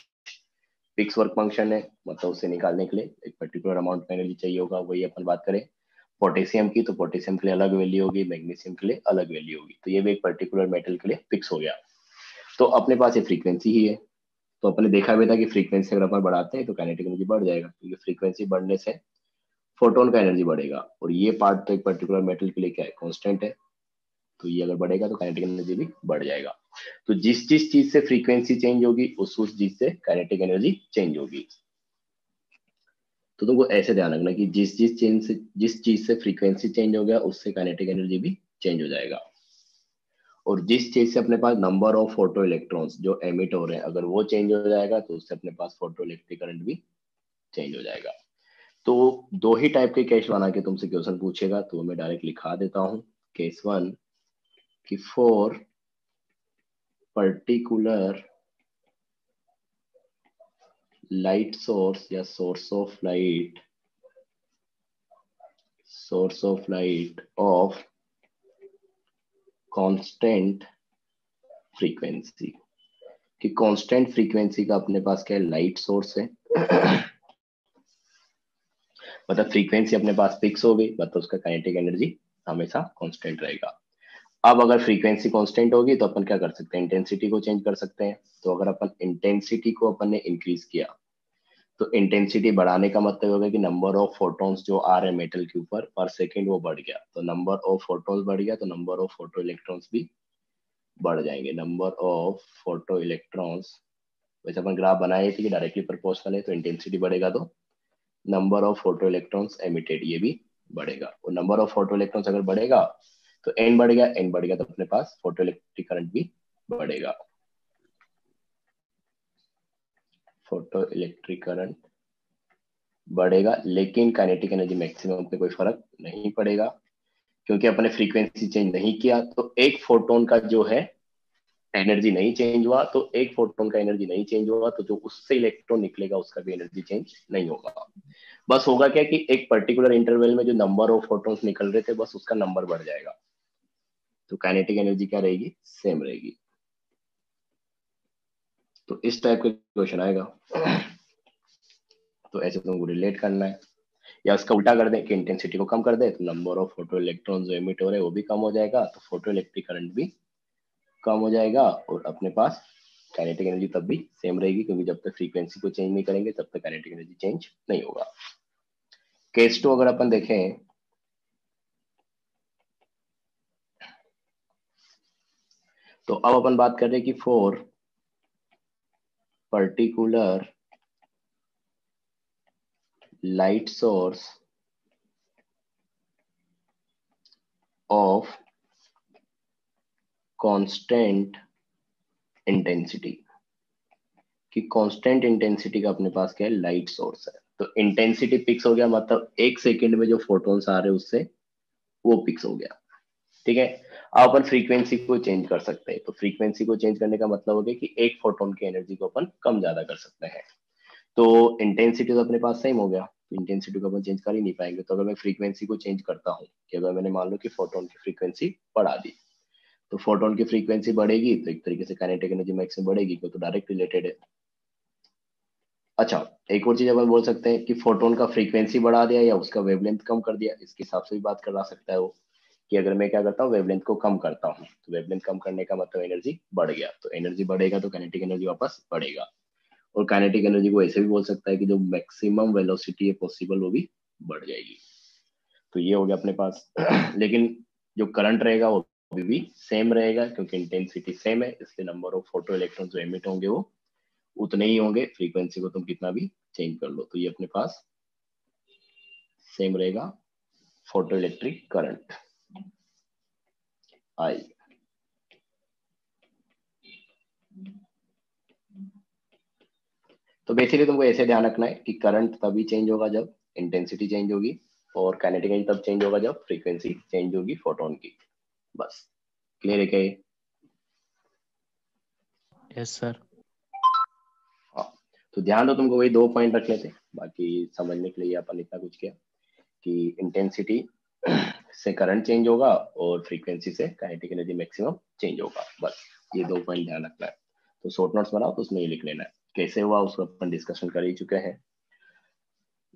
फिक्स वर्क फंक्शन है, मतलब उसे निकालने के लिए एक पर्टिकुलर अमाउंट एनर्जी चाहिए होगा। वही अपन बात करें पोटेशियम की, तो पोटेशियम के लिए अलग वैल्यू होगी, मैग्नीशियम के लिए अलग वैल्यू होगी। तो ये भी एक पर्टिकुलर मेटल के लिए फिक्स हो गया। तो अपने पास ये फ्रीक्वेंसी ही है। तो अपने देखा भी था कि फ्रीक्वेंसी अगर अपन बढ़ाते हैं तो काइनेटिक एनर्जी बढ़ जाएगा, क्योंकि फ्रीक्वेंसी बढ़ने से फोटोन का एनर्जी बढ़ेगा, और ये पार्ट तो एक पर्टिकुलर मेटल के लिए क्या है, कांस्टेंट है। तो ये अगर बढ़ेगा तो काइनेटिक एनर्जी भी बढ़ जाएगा। तो जिस जिस चीज से फ्रीक्वेंसी चेंज होगी उस चीज से काइनेटिक एनर्जी चेंज होगी। तो तुमको ऐसे ध्यान रखना कि जिस चीज से फ्रीक्वेंसी चेंज हो गया उससे काइनेटिक एनर्जी भी चेंज हो जाएगा। और जिस चीज से अपने पास नंबर ऑफ फोटो इलेक्ट्रॉन्स जो एमिट हो रहे हैं अगर वो चेंज हो जाएगा तो उससे अपने पास फोटो इलेक्ट्रिक करंट भी चेंज हो जाएगा। तो दो ही टाइप के केस बना के तुमसे क्वेश्चन पूछेगा, तो मैं डायरेक्ट लिखा देता हूँ। केस 1 कि फॉर पर्टिकुलर लाइट सोर्स या source of light of constant frequency, कि कांस्टेंट फ्रीक्वेंसी का अपने पास क्या है, लाइट सोर्स है। मतलब फ्रीक्वेंसी अपने पास फिक्स हो गई, मतलब उसका काइनेटिक एनर्जी हमेशा कांस्टेंट रहेगा। अब अगर फ्रीक्वेंसी कांस्टेंट होगी तो अपन क्या कर सकते हैं, इंटेंसिटी को चेंज कर सकते हैं। तो अगर अपन इंटेंसिटी को अपन ने इंक्रीज किया तो इंटेंसिटी बढ़ाने का मतलब होगा कि नंबर ऑफ फोटॉन्स जो आ रहे हैं मेटल के ऊपर पर सेकंड वो बढ़ गया। तो नंबर ऑफ फोटॉन्स बढ़ गया तो नंबर ऑफ फोटो इलेक्ट्रॉन्स भी बढ़ जाएंगे। नंबर ऑफ फोटो इलेक्ट्रॉन्स, वैसे अपन ग्राफ बनाए थे कि डायरेक्टली प्रोपोर्शनल है, तो इंटेंसिटी बढ़ेगा तो number of photo electrons emitted ये भी बढ़ेगा। और नंबर ऑफ फोटो इलेक्ट्रॉन्स अगर बढ़ेगा तो एन बढ़ गया, एन बढ़ गया तो अपने पास फोटो इलेक्ट्रिक करंट भी बढ़ेगा। फोटो इलेक्ट्रिक करंट बढ़ेगा, लेकिन काइनेटिक एनर्जी मैक्सिमम पे कोई फर्क नहीं पड़ेगा, क्योंकि अपने फ्रीक्वेंसी चेंज नहीं किया, तो एक फोटोन का जो है एनर्जी नहीं चेंज हुआ, तो एक फोटोन का एनर्जी नहीं चेंज हुआ, तो जो उससे इलेक्ट्रॉन निकलेगा उसका भी एनर्जी चेंज नहीं होगा। बस होगा क्या कि एक पर्टिकुलर इंटरवल में जो नंबर ऑफ फोटोन्स निकल रहे थे बस उसका नंबर बढ़ जाएगा, तो काइनेटिक एनर्जी क्या रहेगी, सेम रहेगी। तो इस टाइप का क्वेश्चन आएगा। तो ऐसे तुमको रिलेट करना है, या उसका उल्टा कर दें कि इंटेंसिटी को कम कर दे तो नंबर ऑफ फोटो इलेक्ट्रॉन जो एमिट हो रहे हैं वो भी कम हो जाएगा, तो फोटो इलेक्ट्रिक करंट भी कम हो जाएगा, और अपने पास काइनेटिक एनर्जी तब भी सेम रहेगी, क्योंकि जब तक फ्रीक्वेंसी को चेंज नहीं करेंगे तब तक काइनेटिक एनर्जी चेंज नहीं होगा। केस 2 अगर अपन देखें, तो अब अपन बात कर रहे हैं कि for particular light source of constant intensity, कि कांस्टेंट इंटेंसिटी का अपने पास क्या है, लाइट सोर्स है। तो इंटेंसिटी पिक्स हो गया, मतलब एक सेकेंड में जो फोटोन्स आ रहे हैं उससे वो पिक्स हो गया, ठीक है। अब अपन फ्रीक्वेंसी को चेंज कर सकते हैं, तो फ्रीक्वेंसी को चेंज करने का मतलब हो गया कि एक फोटोन की एनर्जी को अपन कम ज्यादा कर सकते हैं। तो इंटेंसिटी तो अपने पास सेम हो गया, तो इंटेंसिटी को अपन चेंज कर ही नहीं पाएंगे। तो अगर मैं फ्रीक्वेंसी को चेंज करता हूँ, कि अगर मैंने मान लो कि फोटोन की फ्रीक्वेंसी बढ़ा दी, तो फोटोन की फ्रीक्वेंसी बढ़ेगी तो एक तरीके से काइनेटिक एनर्जी मैक्सिमम बढ़ेगी, क्योंकि तो डायरेक्ट रिलेटेड है। अच्छा, एक और चीज अपन बोल सकते हैं कि फोटोन का फ्रीक्वेंसी बढ़ा दिया या उसका वेवलेंथ कम कर दिया, इसके हिसाब से भी बात करा सकता है वो, कि अगर मैं क्या करता हूँ, वेवलेंथ को कम करता हूँ, तो वेवलेंथ कम करने का मतलब एनर्जी बढ़ गया, तो एनर्जी बढ़ेगा तो काइनेटिक एनर्जी वापस बढ़ेगा। और काइनेटिक एनर्जी को ऐसे भी बोल सकता है कि जो मैक्सिमम वेलोसिटी है पॉसिबल वो भी बढ़ जाएगी। तो ये हो गया अपने पास। लेकिन जो करंट रहेगा वो अभी भी सेम रहेगा, क्योंकि इंटेंसिटी सेम है, इसलिए नंबर ऑफ फोटो इलेक्ट्रॉन जो एमिट होंगे वो उतने ही होंगे, फ्रीक्वेंसी को तुम कितना भी चेंज कर लो। तो ये अपने पास सेम रहेगा, फोटो इलेक्ट्रिक करंट आई। तो बेसिकली तुमको ऐसे ध्यान रखना है कि करंट तभी चेंज होगा जब इंटेंसिटी चेंज होगी, और काइनेटिक एनर्जी तब चेंज होगा जब फ्रीक्वेंसी चेंज होगी फोटोन की। बस क्लियर है क्या ये? Yes sir. हाँ, तो ध्यान दो, तुमको वही 2 पॉइंट रखने थे, बाकी समझने के लिए अपन इतना कुछ किया कि इंटेंसिटी से करंट चेंज होगा और फ्रीक्वेंसी से काइनेटिक एनर्जी मैक्सिमम चेंज होगा। बस ये 2 पॉइंट ध्यान रखना है। तो शॉर्ट नोट्स बनाओ तो उसमें ये लिख लेना है, कैसे हुआ उसको अपन डिस्कशन कर ही चुके हैं।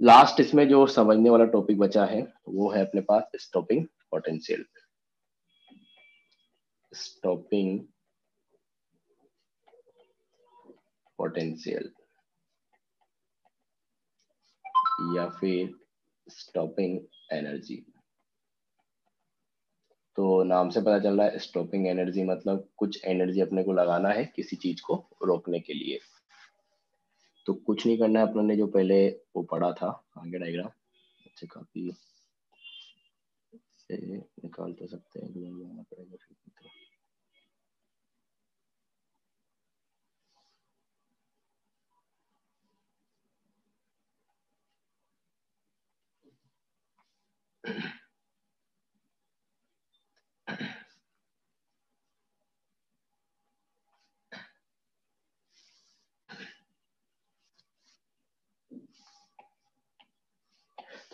लास्ट इसमें जो समझने वाला टॉपिक बचा है वो है अपने पास स्टॉपिंग पोटेंशियल। स्टॉपिंग पोटेंशियल या फिर स्टॉपिंग एनर्जी। तो नाम से पता चल रहा है स्टॉपिंग एनर्जी मतलब कुछ एनर्जी अपने को लगाना है किसी चीज को रोकने के लिए। तो कुछ नहीं करना है, अपने ने जो पहले वो पढ़ा था आगे डायग्राम, अच्छा काफी से निकाल तो सकते हैं, बनाना पड़ेगा फिर तो।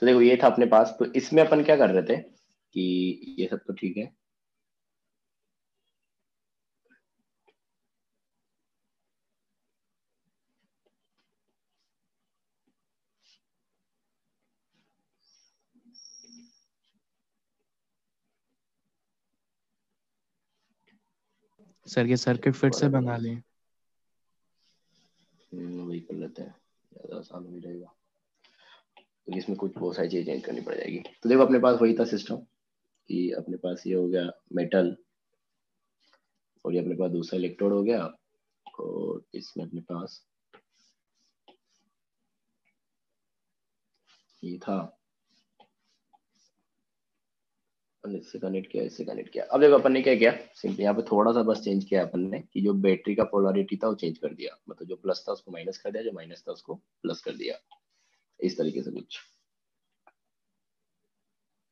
तो देखो ये था अपने पास, तो इसमें अपन क्या कर रहे थे कि ये सब तो ठीक है, सर ये सर्किट फिर से बना लें। वही कर लेते हैं, ज्यादा आसान भी रहेगा, तो इसमें कुछ बहुत सारी चीजें चेंज करनी पड़ जाएगी। तो देखो अपने पास वही था सिस्टम कि अपने पास ये हो गया मेटल, और ये अपने पास दूसरा इलेक्ट्रोड हो गया, और इसमें अपने पास ये था, इससे कनेक्ट किया, इससे कनेक्ट किया। अब देखो अपन ने क्या किया, सिंपली यहाँ पे थोड़ा सा बस चेंज किया अपन ने कि जो बैटरी का पोलरिटी था वो चेंज कर दिया, मतलब जो प्लस था उसको माइनस कर दिया, जो माइनस था उसको प्लस कर दिया, इस तरीके से कुछ,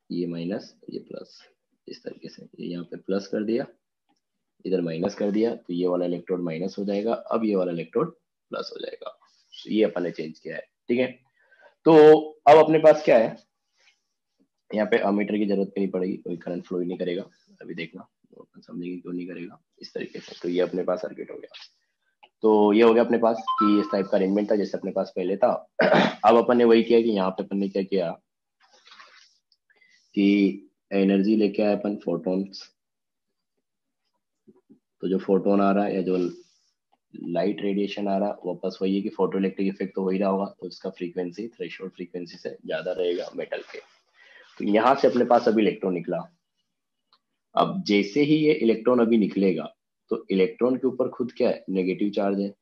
ये माइनस ये प्लस, इस तरीके से, ये यहाँ पे प्लस कर दिया, इधर माइनस कर दिया, तो ये वाला इलेक्ट्रोड माइनस हो जाएगा, अब ये वाला इलेक्ट्रोड प्लस हो जाएगा। तो ये अपन ने चेंज किया है, ठीक है। तो अब अपने पास क्या है, यहाँ पे अमीटर की जरूरत भी नहीं पड़ेगी, कोई करंट फ्लो ही नहीं करेगा, अभी देखना अपन समझेंगे क्यों नहीं करेगा इस तरीके से। तो ये अपने पास सर्किट हो गया। तो ये हो गया अपने पास कि इस टाइप का अरेंजमेंट था जैसे अपने पास पहले था। अब अपन ने वही किया कि यहाँ पे अपन ने क्या किया कि एनर्जी लेके आए अपन फोटॉन्स। तो जो फोटोन आ रहा है या जो लाइट रेडिएशन आ रहा है वापस वही है कि फोटो इलेक्ट्रिक इफेक्ट तो हो ही रहा होगा, तो इसका फ्रीक्वेंसी थ्रेशोल्ड फ्रीक्वेंसी से ज्यादा रहेगा मेटल के। तो यहाँ से अपने पास अभी इलेक्ट्रॉन निकला। अब जैसे ही ये इलेक्ट्रॉन अभी निकलेगा तो इलेक्ट्रॉन के ऊपर खुद क्या है, नेगेटिव चार्ज है,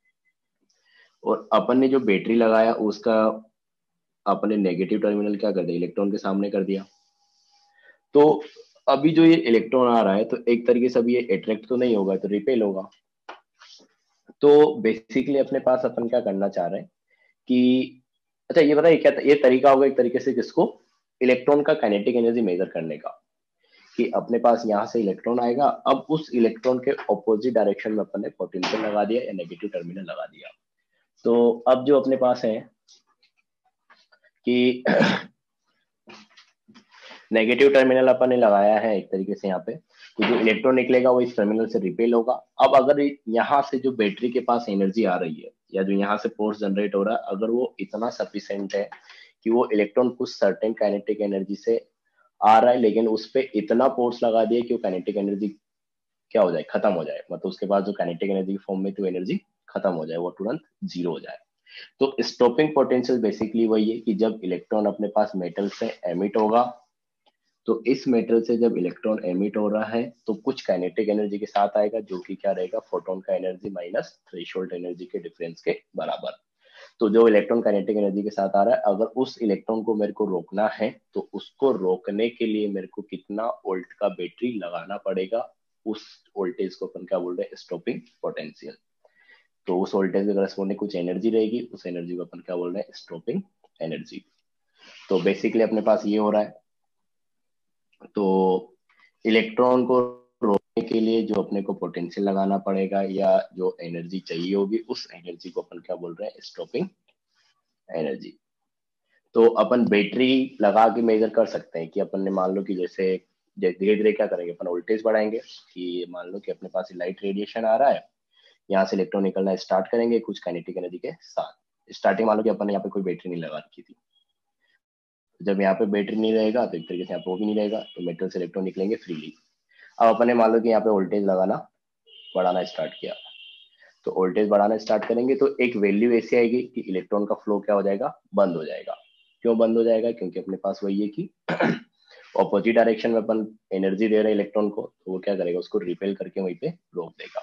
और अपन ने जो बैटरी लगाया उसका अपने नेगेटिव टर्मिनल क्या कर दिया, इलेक्ट्रॉन के सामने कर दिया। तो अभी जो ये इलेक्ट्रॉन आ रहा है तो एक तरीके से अभी ये अट्रैक्ट तो नहीं होगा, तो रिपेल होगा। तो बेसिकली अपने पास अपन क्या करना चाह रहे हैं कि अच्छा ये बताइए क्या ये तरीका होगा एक तरीके से किसको, इलेक्ट्रॉन का काइनेटिक एनर्जी मेजर करने का, कि अपने पास यहाँ से इलेक्ट्रॉन आएगा, अब उस इलेक्ट्रॉन के ऑपोजिट डायरेक्शन में अपन ने पोटेंशियल लगा दिया या नेगेटिव टर्मिनल लगा दिया। तो अब जो अपने पास है कि नेगेटिव टर्मिनल अपन ने लगाया है एक तरीके से यहाँ पे, तो जो इलेक्ट्रॉन निकलेगा वो इस टर्मिनल से रिपेल होगा। अब अगर यहाँ से जो बैटरी के पास एनर्जी आ रही है या जो यहाँ से फोर्स जनरेट हो रहा है, अगर वो इतना सफिशिएंट है कि वो इलेक्ट्रॉन कुछ सर्टेन काइनेटिक एनर्जी से आ रहा है, लेकिन उस पर इतना फोर्स लगा दिया कि वो काइनेटिक एनर्जी क्या हो जाए, खत्म हो जाए, मतलब उसके बाद जो काइनेटिक एनर्जी की फॉर्म में थी वो एनर्जी खत्म हो जाए, वो तुरंत जीरो हो जाए। तो स्टॉपिंग पोटेंशियल बेसिकली वही है कि जब इलेक्ट्रॉन अपने पास मेटल से एमिट होगा, तो इस मेटल से जब इलेक्ट्रॉन एमिट हो रहा है तो कुछ काइनेटिक एनर्जी के साथ आएगा, जो कि क्या रहेगा, फोटोन का एनर्जी माइनस थ्रेशोल्ड एनर्जी के डिफरेंस के बराबर। तो जो इलेक्ट्रॉन काइनेटिक एनर्जी के साथ आ रहा है, अगर उस इलेक्ट्रॉन को मेरे को रोकना है तो उसको रोकने के लिए मेरे को कितना वोल्ट का बैटरी लगाना पड़ेगा, उस वोल्टेज को अपन क्या बोल रहे हैं, स्टॉपिंग पोटेंशियल। तो उस वोल्टेज के करस्पॉन्डिंग कुछ एनर्जी रहेगी, उस एनर्जी को अपन क्या बोल रहे हैं, स्टॉपिंग एनर्जी। तो बेसिकली अपने पास ये हो रहा है। तो इलेक्ट्रॉन को रोकने के लिए जो अपने को पोटेंशियल लगाना पड़ेगा या जो एनर्जी चाहिए होगी, उस एनर्जी को अपन क्या बोल रहे हैं, स्टॉपिंग एनर्जी। तो अपन बैटरी लगा के मेजर कर सकते हैं कि अपन ने मान लो कि जैसे धीरे धीरे क्या करेंगे, अपन वोल्टेज बढ़ाएंगे कि मान लो कि अपने पास लाइट रेडिएशन आ रहा है, यहाँ से इलेक्ट्रॉन निकलना स्टार्ट करेंगे कुछ काइनेटिक एनर्जी के साथ। स्टार्टिंग मान लो कि अपन ने यहाँ पे कोई बैटरी नहीं लगा रखी थी, जब यहाँ पे बैटरी नहीं रहेगा तो एक तरीके से यहाँ पे वो भी नहीं रहेगा, तो मेटल से इलेक्ट्रॉन निकलेंगे फ्रीली। अब अपन ने मान लो कि यहाँ पे वोल्टेज लगाना बढ़ाना स्टार्ट किया, तो वोल्टेज बढ़ाना स्टार्ट करेंगे तो एक वैल्यू ऐसी आएगी कि इलेक्ट्रॉन का फ्लो क्या हो जाएगा, बंद हो जाएगा। क्यों बंद हो जाएगा, क्योंकि अपने पास वही है कि ऑपोजिट डायरेक्शन में अपन एनर्जी दे रहे हैं इलेक्ट्रॉन को, तो वो क्या करेगा, उसको रिपेल करके वहीं पे रोक देगा।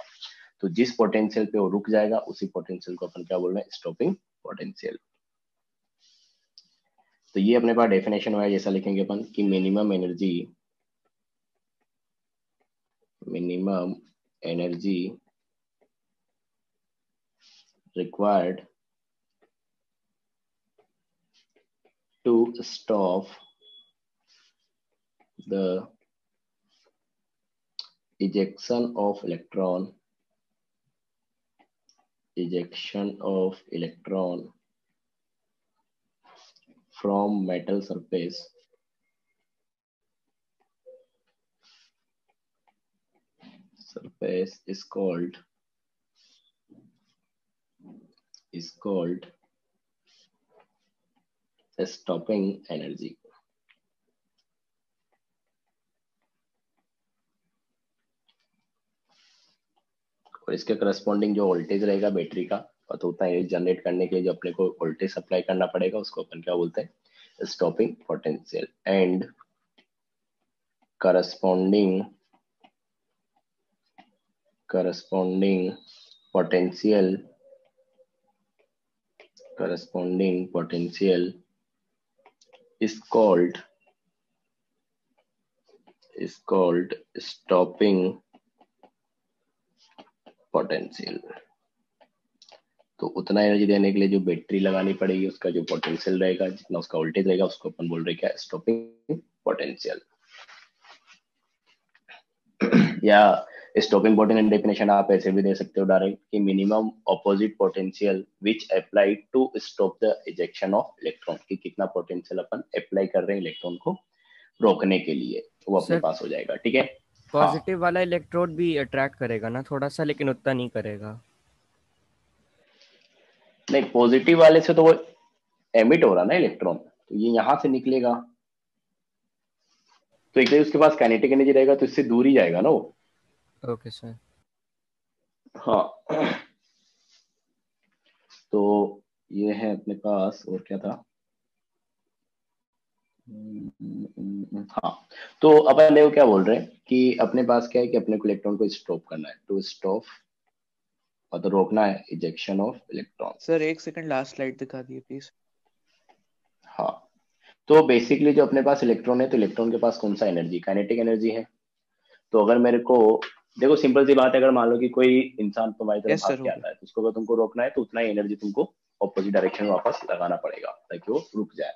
तो जिस पोटेंशियल पे वो रुक जाएगा उसी पोटेंशियल को अपन क्या बोल रहे हैं, स्टॉपिंग पोटेंशियल। तो ये अपने पास डेफिनेशन हुआ है, जैसा लिखेंगे अपन कि minimum energy required to stop the ejection of electron from metal surface is called stopping energy। और इसके करस्पॉन्डिंग जो वोल्टेज रहेगा बैटरी का, तो उतना एनर्जी जनरेट करने के लिए जो अपने को वोल्टेज सप्लाई करना पड़ेगा, उसको अपन क्या बोलते हैं, stopping potential. And corresponding potential is called stopping potential। तो उतना एनर्जी देने के लिए जो बैटरी लगानी पड़ेगी, उसका जो पोटेंशियल रहेगा, जितना उसका वोल्टेज रहेगा, उसको अपन बोल रहे क्या, स्टॉपिंग पोटेंशियल। या स्टॉपिंग पोटेंशियल डेफिनेशन आप ऐसे भी दे सकते हो डायरेक्ट कि minimum opposite potential which apply to stop the ejection of electron, कि कितना पोटेंशियल अपन अप्लाई कर रहे हैं इलेक्ट्रॉन को रोकने के लिए, वो अपने सर पास हो जाएगा। ठीक है। हाँ पॉजिटिव वाला इलेक्ट्रोड भी अट्रैक्ट करेगा ना थोड़ा सा, लेकिन उतना नहीं करेगा। नहीं, पॉजिटिव वाले से तो वो एमिट हो रहा ना इलेक्ट्रॉन, तो ये यहाँ से निकलेगा, तो एक उसके पास काइनेटिक एनर्जी रहेगा तो इससे दूर ही जाएगा ना वो। Okay sir. हाँ तो ये है अपने पास, और क्या था। हाँ, तो अपन देखो क्या बोल रहे हैं कि अपने पास क्या है कि अपने को इलेक्ट्रॉन को स्टॉप करना है, टू स्टॉप मतलब रोकना है इजेक्शन ऑफ इलेक्ट्रॉन। सर एक सेकंड लास्ट स्लाइड दिखा दिए प्लीज। हाँ, तो बेसिकली जो अपने पास इलेक्ट्रॉन है, तो इलेक्ट्रॉन के पास कौन सा एनर्जी, काइनेटिक एनर्जी है। तो अगर मेरे को देखो सिंपल सी बात है, अगर मान लो कि कोई इंसान तुम्हारी तरफ यस भाग सर हो के गया। आता है, तो उसको अगर तुमको रोकना है तो उतना ही एनर्जी तुमको ऑपोजिट डायरेक्शन में वापस लगाना पड़ेगा ताकि वो रुक जाए।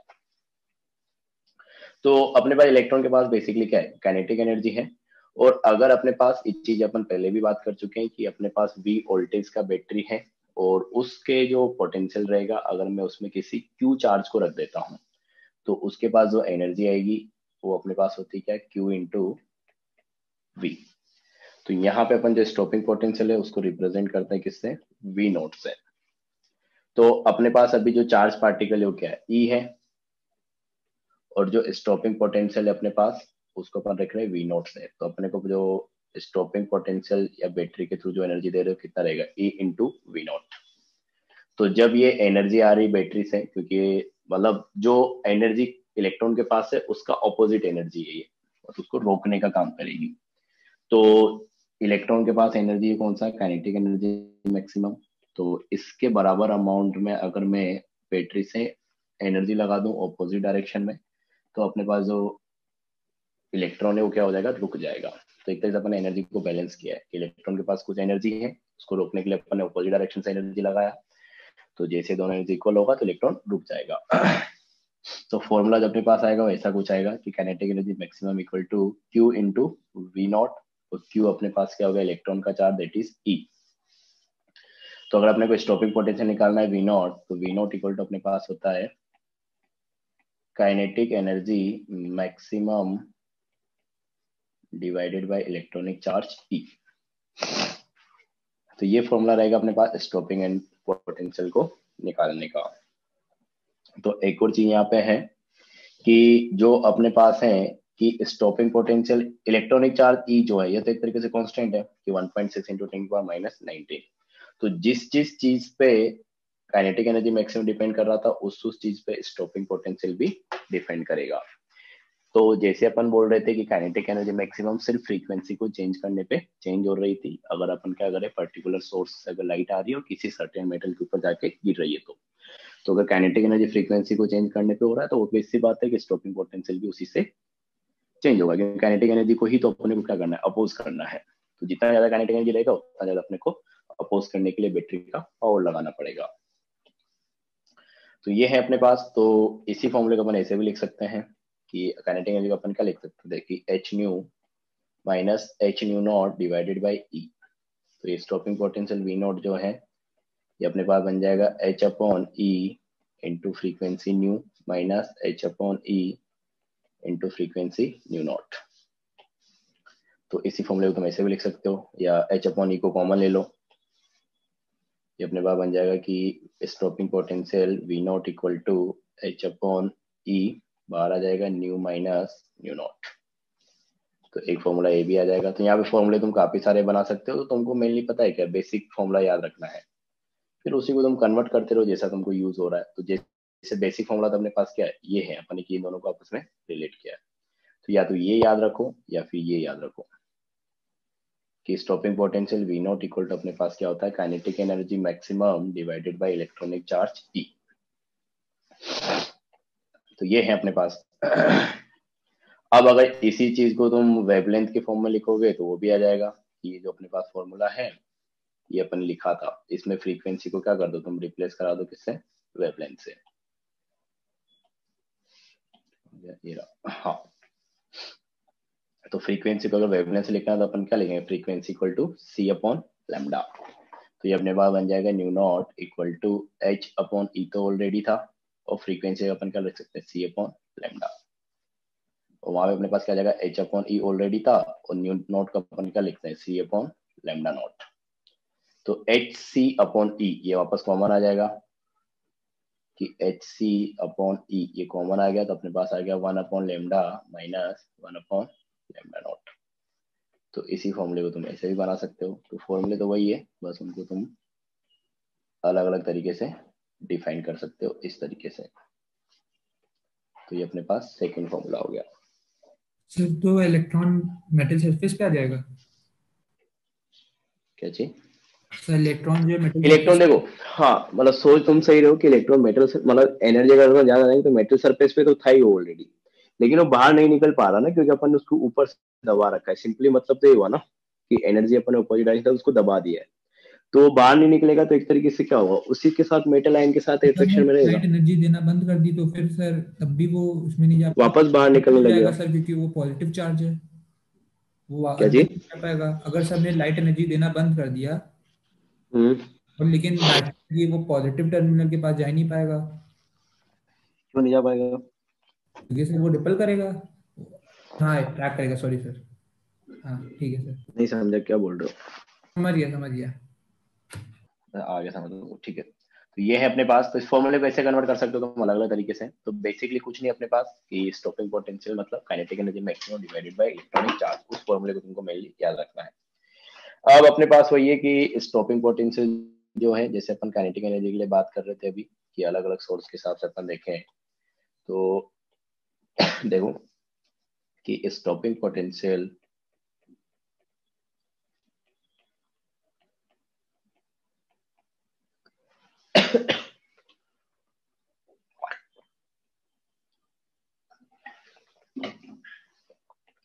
तो अपने पास इलेक्ट्रॉन के पास बेसिकली क्या है, काइनेटिक एनर्जी है। और अगर अपने पास एक चीज अपन पहले भी बात कर चुके हैं कि अपने पास V वोल्टेज का बैटरी है, और उसके जो पोटेंशियल रहेगा, अगर मैं उसमें किसी Q चार्ज को रख देता हूँ, तो उसके पास जो एनर्जी आएगी वो अपने पास होती है क्या, Q इंटू V। तो यहाँ पे अपन जो स्टॉपिंग पोटेंशियल है उसको रिप्रेजेंट करते हैं किससे, V नोट से। तो अपने पास अभी जो चार्ज पार्टिकल है वो क्या है, E है, और जो स्टॉपिंग पोटेंशियल है अपने पास उसको अपन रख रहे हैं V नोट से। तो अपने को जो स्टॉपिंग पोटेंशियल या बैटरी के थ्रू जो एनर्जी दे रहे हो कितना रहेगा, E इंटू V नोट। तो जब ये एनर्जी आ रही बैटरी से, क्योंकि मतलब जो एनर्जी इलेक्ट्रॉन के पास है उसका ऑपोजिट एनर्जी है ये, और उसको रोकने का काम करेगी। तो इलेक्ट्रॉन के पास एनर्जी है कौन सा, काइनेटिक एनर्जी मैक्सिमम। तो इसके बराबर अमाउंट में अगर मैं बैटरी से एनर्जी लगा दूं ऑपोजिट डायरेक्शन में, तो अपने पास जो इलेक्ट्रॉन है वो क्या हो जाएगा, रुक जाएगा। तो एक तरह से अपन ने एनर्जी को बैलेंस किया है, इलेक्ट्रॉन के पास कुछ एनर्जी है, उसको रोकने के लिए अपन ने ऑपोजिट डायरेक्शन से एनर्जी लगाया, तो जैसे दोनों एनर्जी इक्वल होगा तो इलेक्ट्रॉन रुक जाएगा। तो फॉर्मूला जब अपने पास आएगा वैसा कुछ आएगा कि kinetic energy maximum equal to Q into V not. तो Q अपने पास क्या होगा, इलेक्ट्रॉन का चार्ज, दैट इज E। तो अगर अपने को स्टॉपिंग पोटेंशियल निकालना है V नॉट, तो V नॉट इक्वल टू अपने पास होता है kinetic energy maximum divided by electronic charge E। तो ये फॉर्मूला रहेगा अपने पास स्टॉपिंग एंड पोटेंशियल को निकालने का। तो एक और चीज यहाँ पे है कि जो अपने पास है कि stopping potential electronic charge E जो है, ये तो एक तरीके से कांस्टेंट है कि 1.6 इंटू 10⁻⁹। तो जिस जिस चीज पे काइनेटिक एनर्जी मैक्सिमम डिपेंड कर रहा था, उस चीज पे स्टॉपिंग पोटेंशियल भी डिपेंड करेगा। तो जैसे अपन बोल रहे थे कि काइनेटिक एनर्जी मैक्सिमम सिर्फ फ्रीक्वेंसी को चेंज करने पे चेंज हो रही थी, अगर अपन क्या करें, पर्टिकुलर सोर्स से अगर लाइट आ रही है और किसी सर्टेन मेटल के ऊपर जाके गिर रही है, तो अगर काइनेटिक एनर्जी फ्रीक्वेंसी को चेंज करने पे हो रहा है, तो वो सी बात है कि स्टॉपिंग पोटेंशियल भी उसी से चेंज होगा, क्योंकि काइनेटिक एनर्जी को ही तो अपने को क्या करना है, अपोज करना है। तो जितना ज्यादा काइनेटिक एनर्जी रहेगा उतना ज्यादा अपने को अपोज करने के लिए बैटरी का पावर लगाना पड़ेगा। तो ये है अपने पास। तो इसी फॉर्मूले को अपन ऐसे भी लिख सकते हैं कि काइनेटिक एनर्जी को अपन क्या लिख सकते हैं कि H new minus H new not divided by E। तो ये स्टॉपिंग पोटेंशियल V नॉट जो है ये अपने पास बन जाएगा H upon E into frequency new minus H upon E into frequency new not. तो इसी फॉर्मूले को तुम ऐसे भी लिख सकते हो, या H अपॉन E को कॉमन ले लो, ये अपने पास बन जाएगा कि stopping potential V not equal to H upon E, बाहर आ जाएगा न्यू माइनस न्यू नॉट। तो एक फॉर्मूला ये भी आ जाएगा। तो यहाँ पे फॉर्मूले तुम काफी सारे बना सकते हो, तो तुमको मेनली पता है क्या, बेसिक फॉर्मूला याद रखना है, फिर उसी को तुम कन्वर्ट करते रहो जैसा तुमको यूज हो रहा है। तो जैसे बेसिक फॉर्मूला तो अपने पास क्या है, ये है, अपन ने इन दोनों को आपस में रिलेट किया है। तो या तो ये याद रखो या फिर ये याद रखो कि stopping potential V not equal to अपने पास क्या होता है, kinetic energy maximum divided by electronic charge E। तो ये है अपने पास। अब अगर इसी चीज को तुम वेवलेंथ के फॉर्म में लिखोगे तो वो भी आ जाएगा। ये जो अपने पास फॉर्मूला है ये अपन लिखा था, इसमें फ्रीक्वेंसी को क्या कर दो तुम, रिप्लेस करा दो किससे, वेवलेंथ से। ये रहा। हाँ, तो फ्रीक्वेंसी को अगर वेवलेंथ लिखना है तो अपन क्या लिखेंगे, frequency equal to C upon lambda. तो ये अपने पास बन जाएगा nu not equal to H upon E तो ऑलरेडी था, और फ्रीक्वेंसी अपन क्या लिख सकते हैं, सी अपॉन लैम्डा। और वहां पे अपने पास क्या जाएगा, एच अपॉन ई ऑलरेडी था, और न्यू नॉट का अपन क्या लिखते हैं, सी अपॉन लैम्डा नॉट। तो एच सी अपॉन ई ये वापस कॉमन आ जाएगा कि एच सी अपॉन ई ये कॉमन आ गया, तो अपने पास आ गया 1 upon lambda minus 1 upon lambda not. तो इसी फॉर्मूले को तुम ऐसे भी बना सकते हो। तो फॉर्मूले तो वही है, बस उनको तुम अलग अलग तरीके से डिफाइन कर सकते हो इस तरीके से। तो ये अपने पास सेकंड फॉर्मूला हो गया। सर तो इलेक्ट्रॉन मेटल सरफेस पे आ जाएगा। क्या चीज, सर इलेक्ट्रॉन जो है मेटल इलेक्ट्रॉन सरफेस देखो, हाँ मतलब सोच तुम सही रहो कि इलेक्ट्रॉन मेटल मतलब एनर्जी अगर ज्यादा नहीं तो मेटल सरफेस पे तो था ही ऑलरेडी, लेकिन वो बाहर नहीं निकल पा रहा ना, क्योंकि अपन ने उसको ऊपर से दबा रखा है। सिंपली मतलब तो ये हुआ ना कि एनर्जी अपन ने ऊपर डाली था, उसको दबा दिया है, तो वो बाहर नहीं निकलेगा। तो एक तरीके से क्या होगा, उसी के साथ मेटल आयन के साथ अगर अट्रैक्शन में रहेगा, लाइट एनर्जी देना बंद कर दी तो फिर सर तब भी वो उसमें नहीं जा वापस बाहर निकलने जाएगा लगेगा। सर, क्योंकि वो पॉजिटिव चार्ज है, वो क्या अंदर जी, नहीं जा पाएगा। अगर सर ने लाइट एनर्जी देना बंद कर दिया हम्म, और लेकिन लाइट ये वो पॉजिटिव टर्मिनल के पास जा ही नहीं पाएगा, क्यों नहीं जा पाएगा? क्योंकि सर वो रिपल करेगा। हाँ ट्रैक करेगा, सॉरी सर। हाँ ठीक है सर, नहीं समझा क्या बोल रहे समझ गया समझ गया। हो, आगे समझ लो, ठीक है। तो ये है अपने पास। तो इस फॉर्मूले को ऐसे कन्वर्ट कर सकते हो तुम अलग अलग तरीके से। तो बेसिकली कुछ नहीं अपने पास कि स्टॉपिंग पोटेंशियल मतलब kinetic energy maximum divided by electronic charge, उस फॉर्मूले को तुमको मेनली याद रखना है। अब अपने पास वही है कि स्टॉपिंग पोटेंशियल जो है, जैसे अपन काइनेटिक एनर्जी के लिए बात कर रहे थे अभी कि अलग अलग सोर्स के हिसाब से अपन देखें, तो देखो कि stopping potential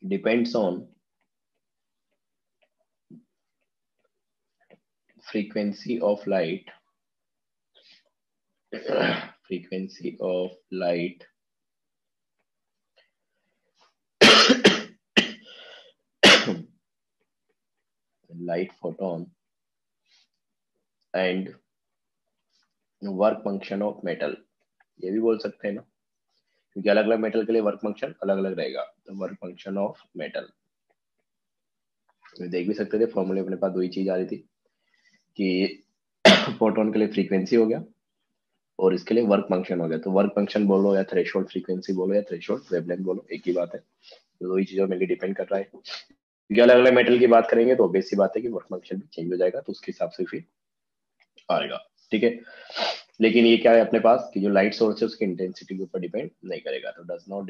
depends on frequency of light frequency of light light photon and work function of metal, ये भी बोल सकते हैं ना, क्योंकि अलग अलग मेटल के लिए वर्क फंक्शन अलग अलग रहेगा। तो वर्क फंक्शन ऑफ मेटल देख भी सकते थे, फॉर्मूले अपने पास दो ही चीज आ रही थी कि फोटोन के लिए फ्रीक्वेंसी हो गया और इसके लिए वर्क फंक्शन हो गया। तो वर्क फंक्शन बोलो या थ्रेशोल्ड फ्रीक्वेंसी बोलो या थ्रेशोल्ड वेवलेंथ बोलो, एक ही बात है। तो दो ही चीजों में डिपेंड कर रहा है, क्योंकि अलग अलग मेटल की बात करेंगे तो बेसिक बात है कि वर्क फंक्शन भी चेंज हो जाएगा, तो उसके हिसाब से फिर आएगा, ठीक है। लेकिन ये क्या है अपने पास कि जो लाइट सोर्स है उसकी इंटेंसिटी के ऊपर डिपेंड नहीं करेगा। तो does not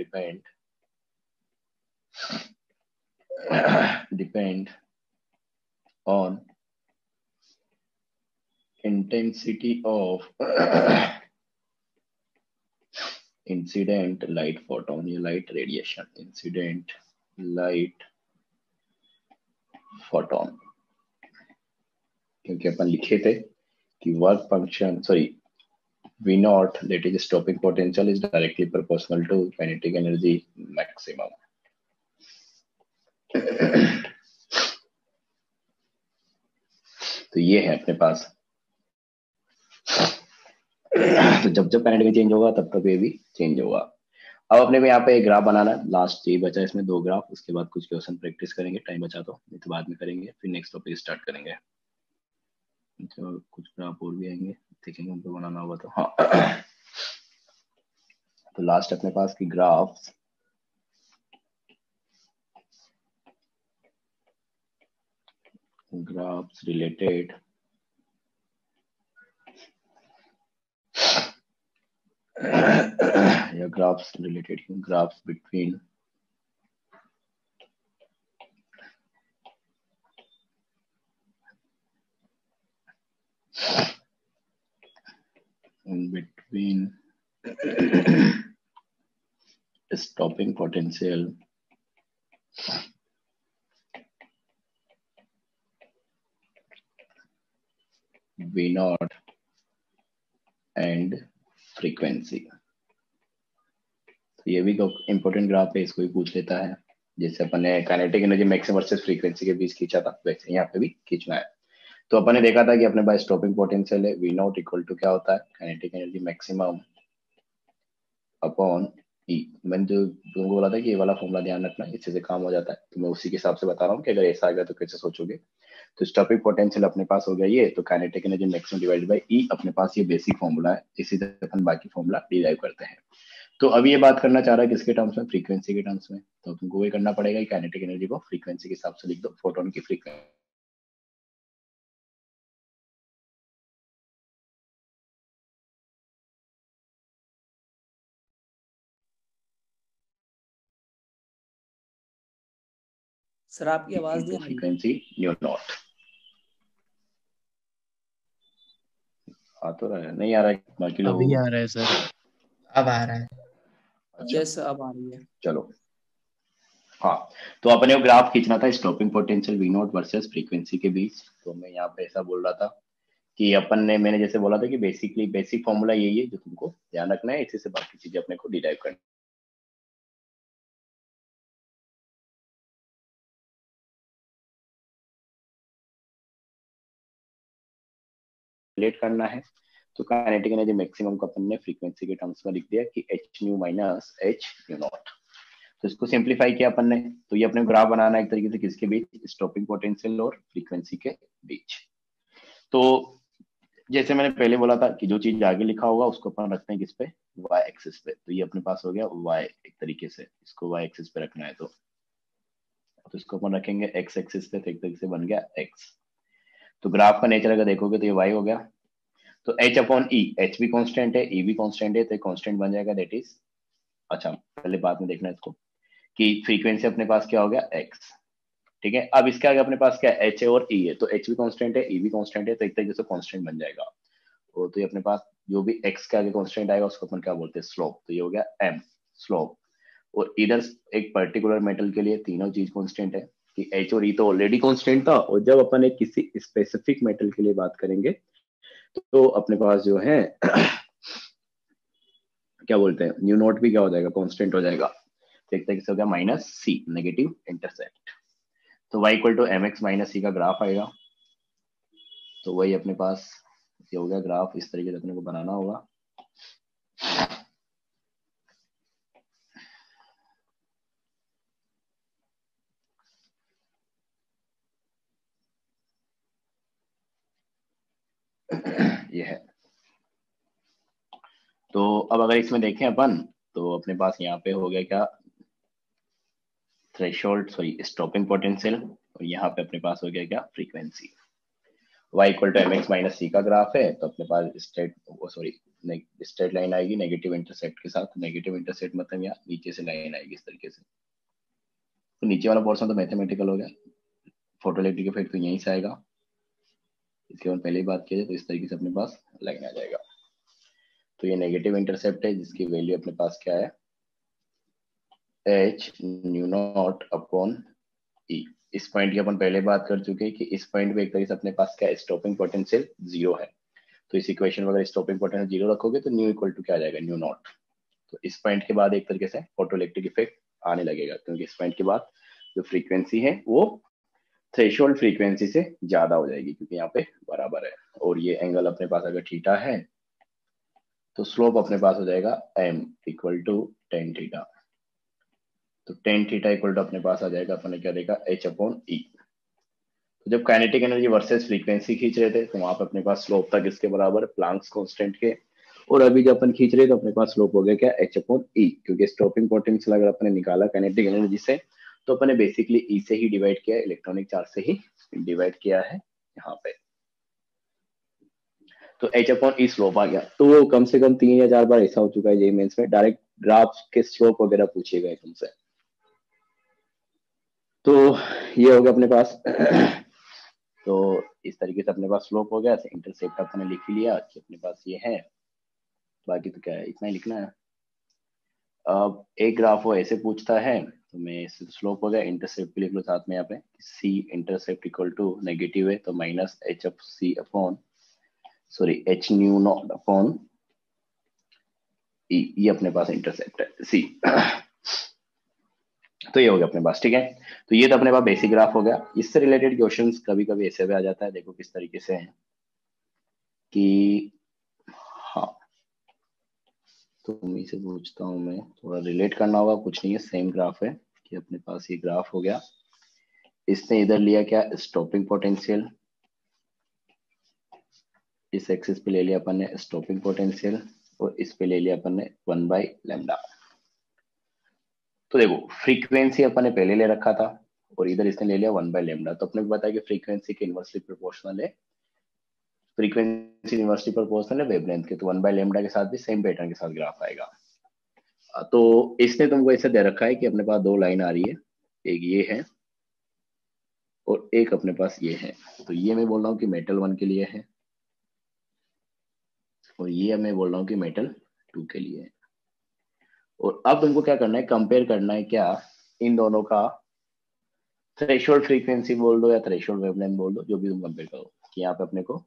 depend on intensity of incident light photon या light radiation, incident light photon, क्योंकि अपन लिखे थे कि work function sorry V naught, that is stopping potential, is directly proportional to kinetic energy maximum. तो ये है अपने पास। तो जब जब काइनेटिक चेंज होगा तब तक ये भी चेंज होगा। अब अपने को यहाँ पे एक ग्राफ बनाना है, लास्ट यही बचा है इसमें दो ग्राफ, उसके बाद कुछ क्वेश्चन प्रैक्टिस करेंगे, टाइम बचा तो नहीं तो बाद में करेंगे, फिर नेक्स्ट टॉपिक स्टार्ट करेंगे। तो कुछ ग्राफ और भी आएंगे, देखेंगे उनको बनाना होगा तो। हाँ तो लास्ट अपने पास की ग्राफ्स रिलेटेड या graphs related graphs between stopping potential V naught and frequency। तो ये भी इंपॉर्टेंट ग्राफ है, इसको भी पूछ लेता है जैसे अपन ने kinetic energy maximum versus frequency के बीच खींचा था, वैसे यहाँ पे भी खींचना है। तो अपन ने देखा था कि अपने पास स्टॉपिंग पोटेंशियल है V नॉट इक्वल टू क्या होता है, काइनेटिक एनर्जी मैक्सिमम अपॉन ई। मैंने जो तुमको बोला था कि ये वाला फॉर्मूला ध्यान रखना, इससे से काम हो जाता है, तो मैं उसी के हिसाब से बता रहा हूँ कि अगर ऐसा आ गया तो कैसे सोचोगे। तो स्टॉपिंग पोटेंशियल अपने पास हो गया ये, तो kinetic energy maximum divided by E, अपने पास ये बेसिक फॉर्मूला है, इसी से अपन बाकी फॉर्मूला डिराइव करते हैं। तो अब ये बात करना चाह रहा है किसके टर्म्स में, फ्रीक्वेंसी के टर्म्स में। तो तुमको वही करना पड़ेगा कि काइनेटिक एनर्जी को फ्रीक्वेंसी के हिसाब से लिख दो, फोटोन की फ्रीक्वेंसी। सर आपकी आवाज नहीं आ रही। फ्रीक्वेंसी न्यू नॉट आ तो रहा है, नहीं आ रहा है बाकी लोग। अभी आ रहा है सर। अब आ रहा है। अच्छा यस अब आ रही है। चलो, हाँ। तो अपने को ग्राफ खींचना था stopping potential V not versus frequency के बीच। तो मैं यहाँ पे ऐसा बोल रहा था कि अपन ने, मैंने जैसे बोला था कि बेसिकली बेसिक फॉर्मूला यही है जो तुमको ध्यान रखना है, इसी से बाकी चीजें अपने को डिराइव करनी करना है। तो काइनेटिक एनर्जी मैक्सिमम को अपन ने फ्रीक्वेंसी के टर्म्स में लिख दिया कि h new minus h new not. तो इसको सिंप्लीफाई किया अपन ने, तो ये अपने ग्राफ बनाना है एक तरीके से किसके बीच, स्टॉपिंग पोटेंशियल और फ्रीक्वेंसी के बीच। तो जैसे मैंने पहले बोला था कि जो चीज आगे लिखा होगा उसको अपन रखते हैं किस पे, y एक्सिस पे। तो ये अपने पास हो गया y, एक तरीके से इसको y एक्सिस पे रखना है, तो इसको अपन रखेंगे x एक्सिस पे, तो एक तरीके से बन गया x। तो ग्राफ का नेचर अगर देखोगे तो ये y हो गया, तो h अपॉन e, h भी कांस्टेंट है, e भी कांस्टेंट है, तो कांस्टेंट बन जाएगा, दैट इज, अच्छा पहले बाद में देखना है इसको कि फ्रीक्वेंसी अपने पास क्या हो गया x, ठीक है। अब इसके आगे अपने पास क्या है, h है और e है, तो h भी कांस्टेंट है, e भी कांस्टेंट है, तो एक तरीके से कांस्टेंट बन जाएगा। तो ये अपने पास जो भी x के आगे कांस्टेंट आएगा उसको अपन क्या बोलते हैं, स्लोप। तो ये हो गया m स्लोप। और इधर एक पर्टिकुलर मेटल के लिए तीनों चीज कांस्टेंट है कि h और e तो ऑलरेडी कांस्टेंट था, और जब अपन एक किसी स्पेसिफिक मेटल के लिए बात करेंगे तो अपने पास जो है क्या बोलते हैं, न्यू नोट भी क्या हो जाएगा, कांस्टेंट हो जाएगा। तो एक तरीके से हो गया माइनस सी, नेगेटिव इंटरसेप्ट। तो y equal to M X minus C का ग्राफ आएगा। तो वही अपने पास ये हो गया ग्राफ, इस तरीके से अपने को बनाना होगा। ये है। तो अब अगर इसमें देखें अपन, तो अपने पास यहाँ पे हो गया क्या, थ्रेशोल्ड, सॉरी स्टॉपिंग पोटेंशियल, और यहाँ पे अपने पास हो गया क्या, frequency. y equal to M X minus C का ग्राफ है, तो अपने पास स्ट्रेट लाइन आएगी नेगेटिव इंटरसेप्ट के साथ। नेगेटिव इंटरसेप्ट मतलब यहाँ नीचे से लाइन आएगी इस तरीके से। तो नीचे वाला पोर्शन तो मैथमेटिकल हो गया, फोटोइलेक्ट्रिक इफेक्ट तो यहीं से आएगा, इसके बाद पहले ही बात की जाए तो इस तरीके से अपने पास लाइन आ जाएगा। तो ये नेगेटिव इंटरसेप्ट है जिसकी वैल्यू अपने पास क्या है, h new not upon e। इस पॉइंट की अपन पहले बात कर चुके हैं कि इस पॉइंट पे एक तरीके से अपने पास क्या है, स्टॉपिंग पोटेंशियल जीरो है। तो इस इक्वेशन में अगर स्टॉपिंग पोटेंशियल जीरो रखोगे तो न्यू इक्वल टू क्या आ जाएगा, न्यू नॉट। तो इस पॉइंट के बाद एक तरीके से फोटोइलेक्ट्रिक इफेक्ट आने लगेगा, क्योंकि इस पॉइंट के बाद जो फ्रीक्वेंसी है वो थ्रेशोल्ड फ्रीक्वेंसी से ज्यादा हो जाएगी, क्योंकि यहाँ पे बराबर है। और ये एंगल अपने पास अगर थीटा है तो स्लोप अपने पास हो जाएगा m equal to tan theta. तो टेन थीटा इक्वल टू अपने पास आ जाएगा, अपने क्या देखा, h अपॉन e। तो जब काइनेटिक एनर्जी वर्सेस फ्रीक्वेंसी खींच रहे थे तो वहां पे अपने पास स्लोप था किसके बराबर, प्लांक्स कांस्टेंट के। और अभी जब अपन खींच रहे तो अपने पास स्लोप हो गया क्या, h अपॉन e, क्योंकि स्टॉपिंग पोटेंशियल अगर अपने निकाला काइनेटिक एनर्जी से तो अपने बेसिकली e से ही डिवाइड किया है, इलेक्ट्रॉनिक चार्ज से ही डिवाइड किया है यहाँ पे। तो h अपॉन ई स्लोप आ गया। तो वो कम से कम 3 या 4 बार ऐसा हो चुका है जेईई मेंस में, डायरेक्ट ग्राफ के स्लोप वगैरह पूछे गए तुमसे। तो ये हो गया अपने पास तो इस तरीके से अपने पास स्लोप हो गया, इंटरसेप्ट अपने लिख ही लिया कि अपने पास ये है, बाकी तो क्या है, इतना ही लिखना है। अब एक ग्राफ वो ऐसे पूछता है तो मैं इससे स्लोप हो गया, इंटरसेप्ट भी लिख लो साथ में यहाँ पे, C intercept equal to negative है तो minus H up C upon sorry H nu not upon E. ये अपने पास इंटरसेप्ट है सी। तो ये हो गया अपने पास, ठीक है। तो ये तो अपने पास बेसिक ग्राफ हो गया। इससे रिलेटेड क्वेश्चंस कभी कभी ऐसे भी आ जाता है, देखो किस तरीके से है कि, हाँ तो उन्हीं से पूछता हूँ मैं, थोड़ा रिलेट करना होगा, कुछ नहीं है, सेम ग्राफ है कि अपने पास ये ग्राफ हो गया। इसने इधर लिया क्या, स्टॉपिंग पोटेंशियल, इस एक्सिस पे ले लिया अपन ने स्टॉपिंग पोटेंशियल, और इस पे ले लिया अपन ने 1/λ। तो देखो फ्रीक्वेंसी अपन ने पहले ले रखा था और इधर इसने ले लिया 1/λ। तो अपने को बताया कि फ्रीक्वेंसी के इनवर्सली प्रोपोर्शनल है, फ्रीक्वेंसी इनवर्सली प्रोपोर्शनल है वेवलेंथ के, तो 1/λ के साथ भी सेम पैटर्न के साथ ग्राफ आएगा। तो इसने तुमको ऐसे दे रखा है कि अपने पास दो लाइन आ रही है, एक ये है और एक अपने पास ये है। तो ये मैं बोल रहा हूँ कि मेटल 1 के लिए है और ये मैं बोल रहा हूँ कि मेटल 2 के लिए है। और अब तुमको क्या करना है, कंपेयर करना है क्या, इन दोनों का थ्रेशोल्ड फ्रीक्वेंसी बोल दो या थ्रेशोल्ड वेवलेंथ बोल दो, जो भी तुम कंपेयर करो, कि यहाँ पे अपने को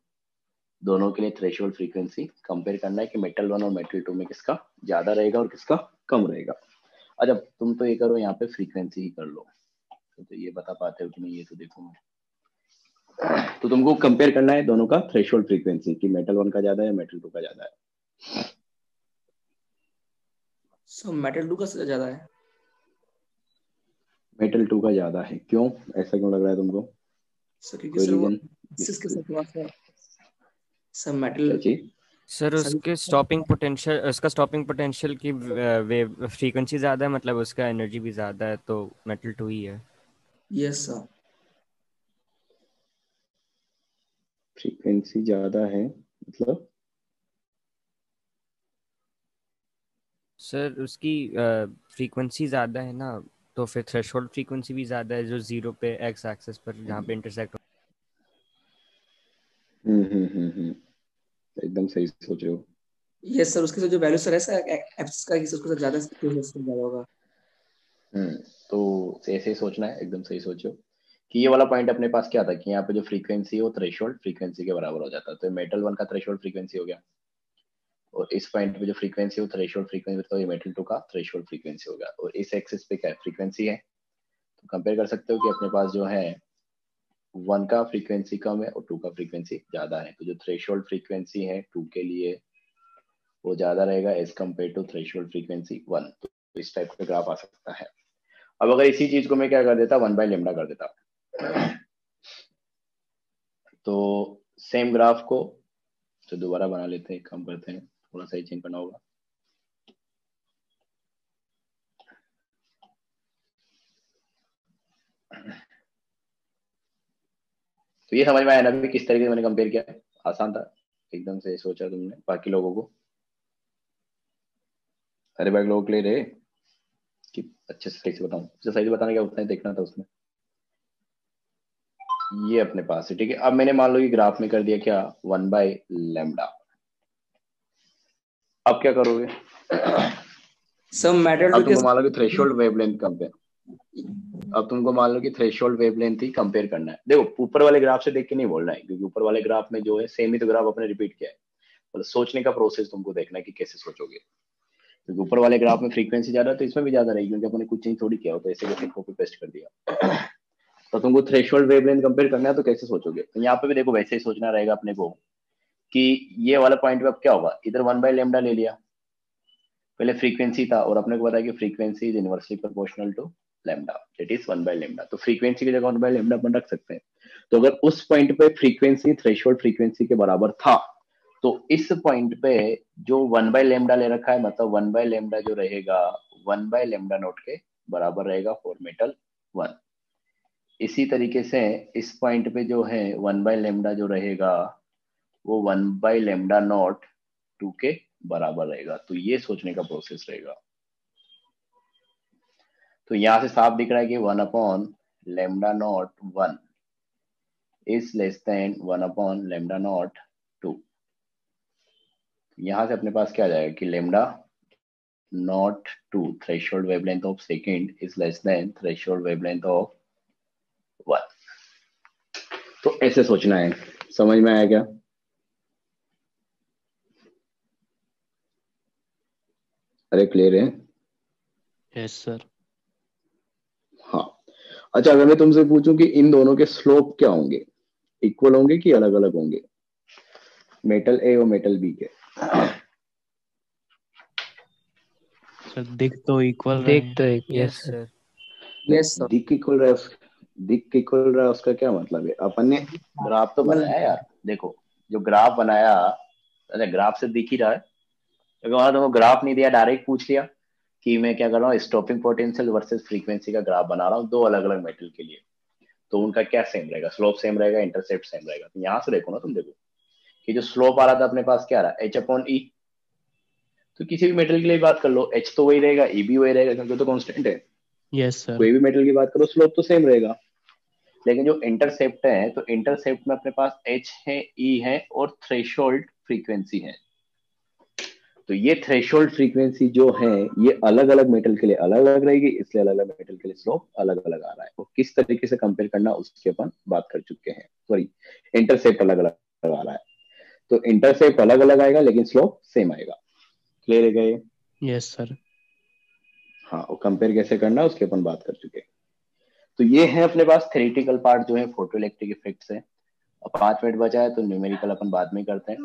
दोनों के लिए थ्रेशोल्ड फ्रीक्वेंसी कंपेयर करना है कि मेटल 1 और मेटल 2 में किसका ज्यादा रहेगा और किसका कम रहेगा। अच्छा तुम तो ये करो, यहाँ पे फ्रीक्वेंसी ही कर लो, तो ये बता पाते हो कि नहीं, ये तो देखो मैं। तो तुमको कंपेयर करना है दोनों का थ्रेशोल्ड फ्रीक्वेंसी कि मेटल 1 का ज्यादा है मेटल 2 का ज्यादा है। सो मेटल 2 का ज्यादा है। मेटल 2 का ज्यादा है, क्यों, ऐसा क्यों लग रहा है तुमको, सर क्योंकि कोई सर वो रीजन? इसके साथ हुआ सर मेटल चाहिए सर सभी। उसके स्टॉपिंग पोटेंशियल, उसका स्टॉपिंग पोटेंशियल की वेव फ्रीक्वेंसी ज़्यादा है, मतलब उसका एनर्जी भी ज़्यादा है, तो मेटल 2 ही है। Yes sir. फ्रीक्वेंसी ज्यादा है मतलब? सर उसकी फ्रीक्वेंसी ज़्यादा है ना, तो फिर थ्रेशोल्ड फ्रीक्वेंसी भी ज़्यादा है, जो जीरो पे एक्स एक्सिस पर जहाँ पे इंटरसेक्ट। एकदम सही सोच रहे हो। यस सर, उसके साथ जो वैल्यू सर ऐसा एक्सिस का उसके साथ ज्यादा होगा। हम्म तो ऐसे ही सोचना है, एकदम सही सोचो कि ये वाला पॉइंट अपने पास क्या था कि यहाँ पे जो फ्रीक्वेंसी है वो थ्रेशोल्ड फ्रीक्वेंसी के बराबर हो जाता है। तो मेटल 1 का थ्रेशोल्ड फ्रीक्वेंसी हो गया और इस पॉइंट पे जो फ्रीक्वेंसी है वो थ्रेशोल्ड फ्रीक्वेंसी, तो ये मेटल 2 का थ्रेशोल्ड फ्रीक्वेंसी हो गया। और इस एक्सिस पे क्या है, फ्रीक्वेंसी है, तो कंपेयर कर सकते हो कि अपने पास जो है 1 का फ्रीक्वेंसी कम है और 2 का फ्रीक्वेंसी ज्यादा है। तो जो थ्रेशोल्ड फ्रीक्वेंसी है 2 के लिए वो ज्यादा रहेगा as compare to threshold frequency 1। तो इस टाइप का ग्राफ आ सकता है। अब अगर इसी चीज को मैं क्या कर देता, 1/λ कर देता, तो सेम ग्राफ को तो दोबारा बना लेते हैं, काम करते हैं, थोड़ा सा ही चेंज करना होगा। तो ये समझ में आया ना भी किस तरीके से मैंने कंपेयर किया, आसान था, एकदम से सोचा तुमने। बाकी लोगों को, अरे बाकी लोगों के लिए रहे कि अच्छे से सही से बताऊं, सही से बताने क्या उतना ही देखना था उसमें। ये अपने पास है, ठीक है। अब मैंने मान लो कि ग्राफ में कर दिया क्या, 1/λ। अब क्या करोगे, सर मेटल 2 अब के तुमको मान लो कि थ्रेशोल्ड वेवलेंथ कंपेयर, अब तुमको मान लो कि थ्रेशोल्ड वेवलेंथ ही कंपेयर करना है। देखो ऊपर वाले ग्राफ से देख के नहीं बोलना है, क्योंकि ऊपर वाले ग्राफ में जो है सेम ही तो ग्राफ अपने रिपीट किया है, मतलब सोचने का प्रोसेस तुमको देखना है कि कैसे सोचोगे। क्योंकि ऊपर वाले ग्राफ में फ्रीक्वेंसी ज्यादा है तो इसमें भी ज्यादा रहेगी, क्योंकि अपने कुछ चेंज थोड़ी किया हो, तो ऐसे कैसे कॉपी पेस्ट कर दिया। तो तुमको थ्रेशोल्ड वेवलेंथ कंपेयर करना है तो कैसे सोचोगे, तो यहाँ पे भी देखो वैसे ही सोचना रहेगा अपने को कि ये वाला पॉइंट पे अब क्या होगा, इधर 1/λ ले लिया, पहले फ्रीक्वेंसी था और अपने को पता है कि frequency is inversely proportional to lambda, that is 1/λ। तो फ्रीक्वेंसी की जगह 1/λ अपन रख सकते हैं। तो अगर उस पॉइंट पे फ्रीक्वेंसी थ्रेशोल्ड फ्रीक्वेंसी के बराबर था, तो इस पॉइंट पे जो 1/λ ले रखा है, मतलब 1/λ जो रहेगा 1/λ नोट के बराबर रहेगा फॉर मेटल 1। इसी तरीके से इस पॉइंट पे जो है 1/λ जो रहेगा वो 1/λ नॉट 2 के बराबर रहेगा। तो ये सोचने का प्रोसेस रहेगा। तो यहां से साफ दिख रहा है कि 1/λ not 1 is less than 1/λ not 2। यहां से अपने पास क्या आ जाएगा कि lambda not 2 threshold wavelength of second is less than threshold wavelength of 1। तो ऐसे सोचना है, समझ में आया क्या? अरे क्लियर है? Yes sir. अच्छा, अगर मैं तुमसे पूछूं कि इन दोनों के स्लोप क्या होंगे, इक्वल होंगे कि अलग अलग होंगे, मेटल ए और मेटल बी के? सर दिख तो इक्वल रहे देख हैं। तो एक yes yes sir. Sir. Yes sir. दिक इक्वल रहा है दिक इक्वल रहा है उसका क्या मतलब है? अपन ने ग्राफ तो बनाया यार, देखो जो ग्राफ बनाया, अच्छा ग्राफ से दिख ही रहा है, क्योंकि वहां तुमको ग्राफ नहीं दिया, डायरेक्ट पूछ लिया कि मैं क्या कर रहा हूँ, स्टॉपिंग पोटेंशियल वर्सेस फ्रीक्वेंसी का ग्राफ बना रहा हूँ दो अलग अलग मेटल के लिए, तो उनका क्या सेम रहेगा, स्लोप सेम रहेगा, इंटरसेप्ट सेम रहेगा। तो यहाँ से देखो ना, तुम देखो कि जो स्लोप आ रहा था अपने पास क्या रहा, एच अपॉन ई, तो किसी भी मेटल के लिए बात कर लो, एच तो वही रहेगा, ई भी वही रहेगा, क्योंकि तो कांस्टेंट है। Yes sir. कोई भी मेटल की बात करो स्लोप तो सेम रहेगा। लेकिन जो इंटरसेप्ट है, तो इंटरसेप्ट में अपने पास एच है, ई है और थ्रेशोल्ड फ्रीक्वेंसी है। तो ये थ्रेशोल्ड फ्रीक्वेंसी जो है ये अलग अलग मेटल के लिए अलग अलग रहेगी, इसलिए अलग अलग मेटल के लिए स्लोप अलग अलग आ रहा है। और किस तरीके से कंपेयर करना उसकी अपन बात कर चुके हैं, सॉरी इंटरसेप्ट अलग अलग आ रहा है, तो इंटरसेप्ट अलग अलग आएगा लेकिन स्लोप सेम आएगा। क्लियर है क्या ये? Yes sir. हाँ, और कंपेयर कैसे करना है उसकी अपन बात कर चुके हैं। तो ये है अपने पास थ्योरेटिकल पार्ट जो है फोटो इलेक्ट्रिक इफेक्ट से। अब 5 मिनट बचा है तो न्यूमेरिकल अपन बाद में करते हैं।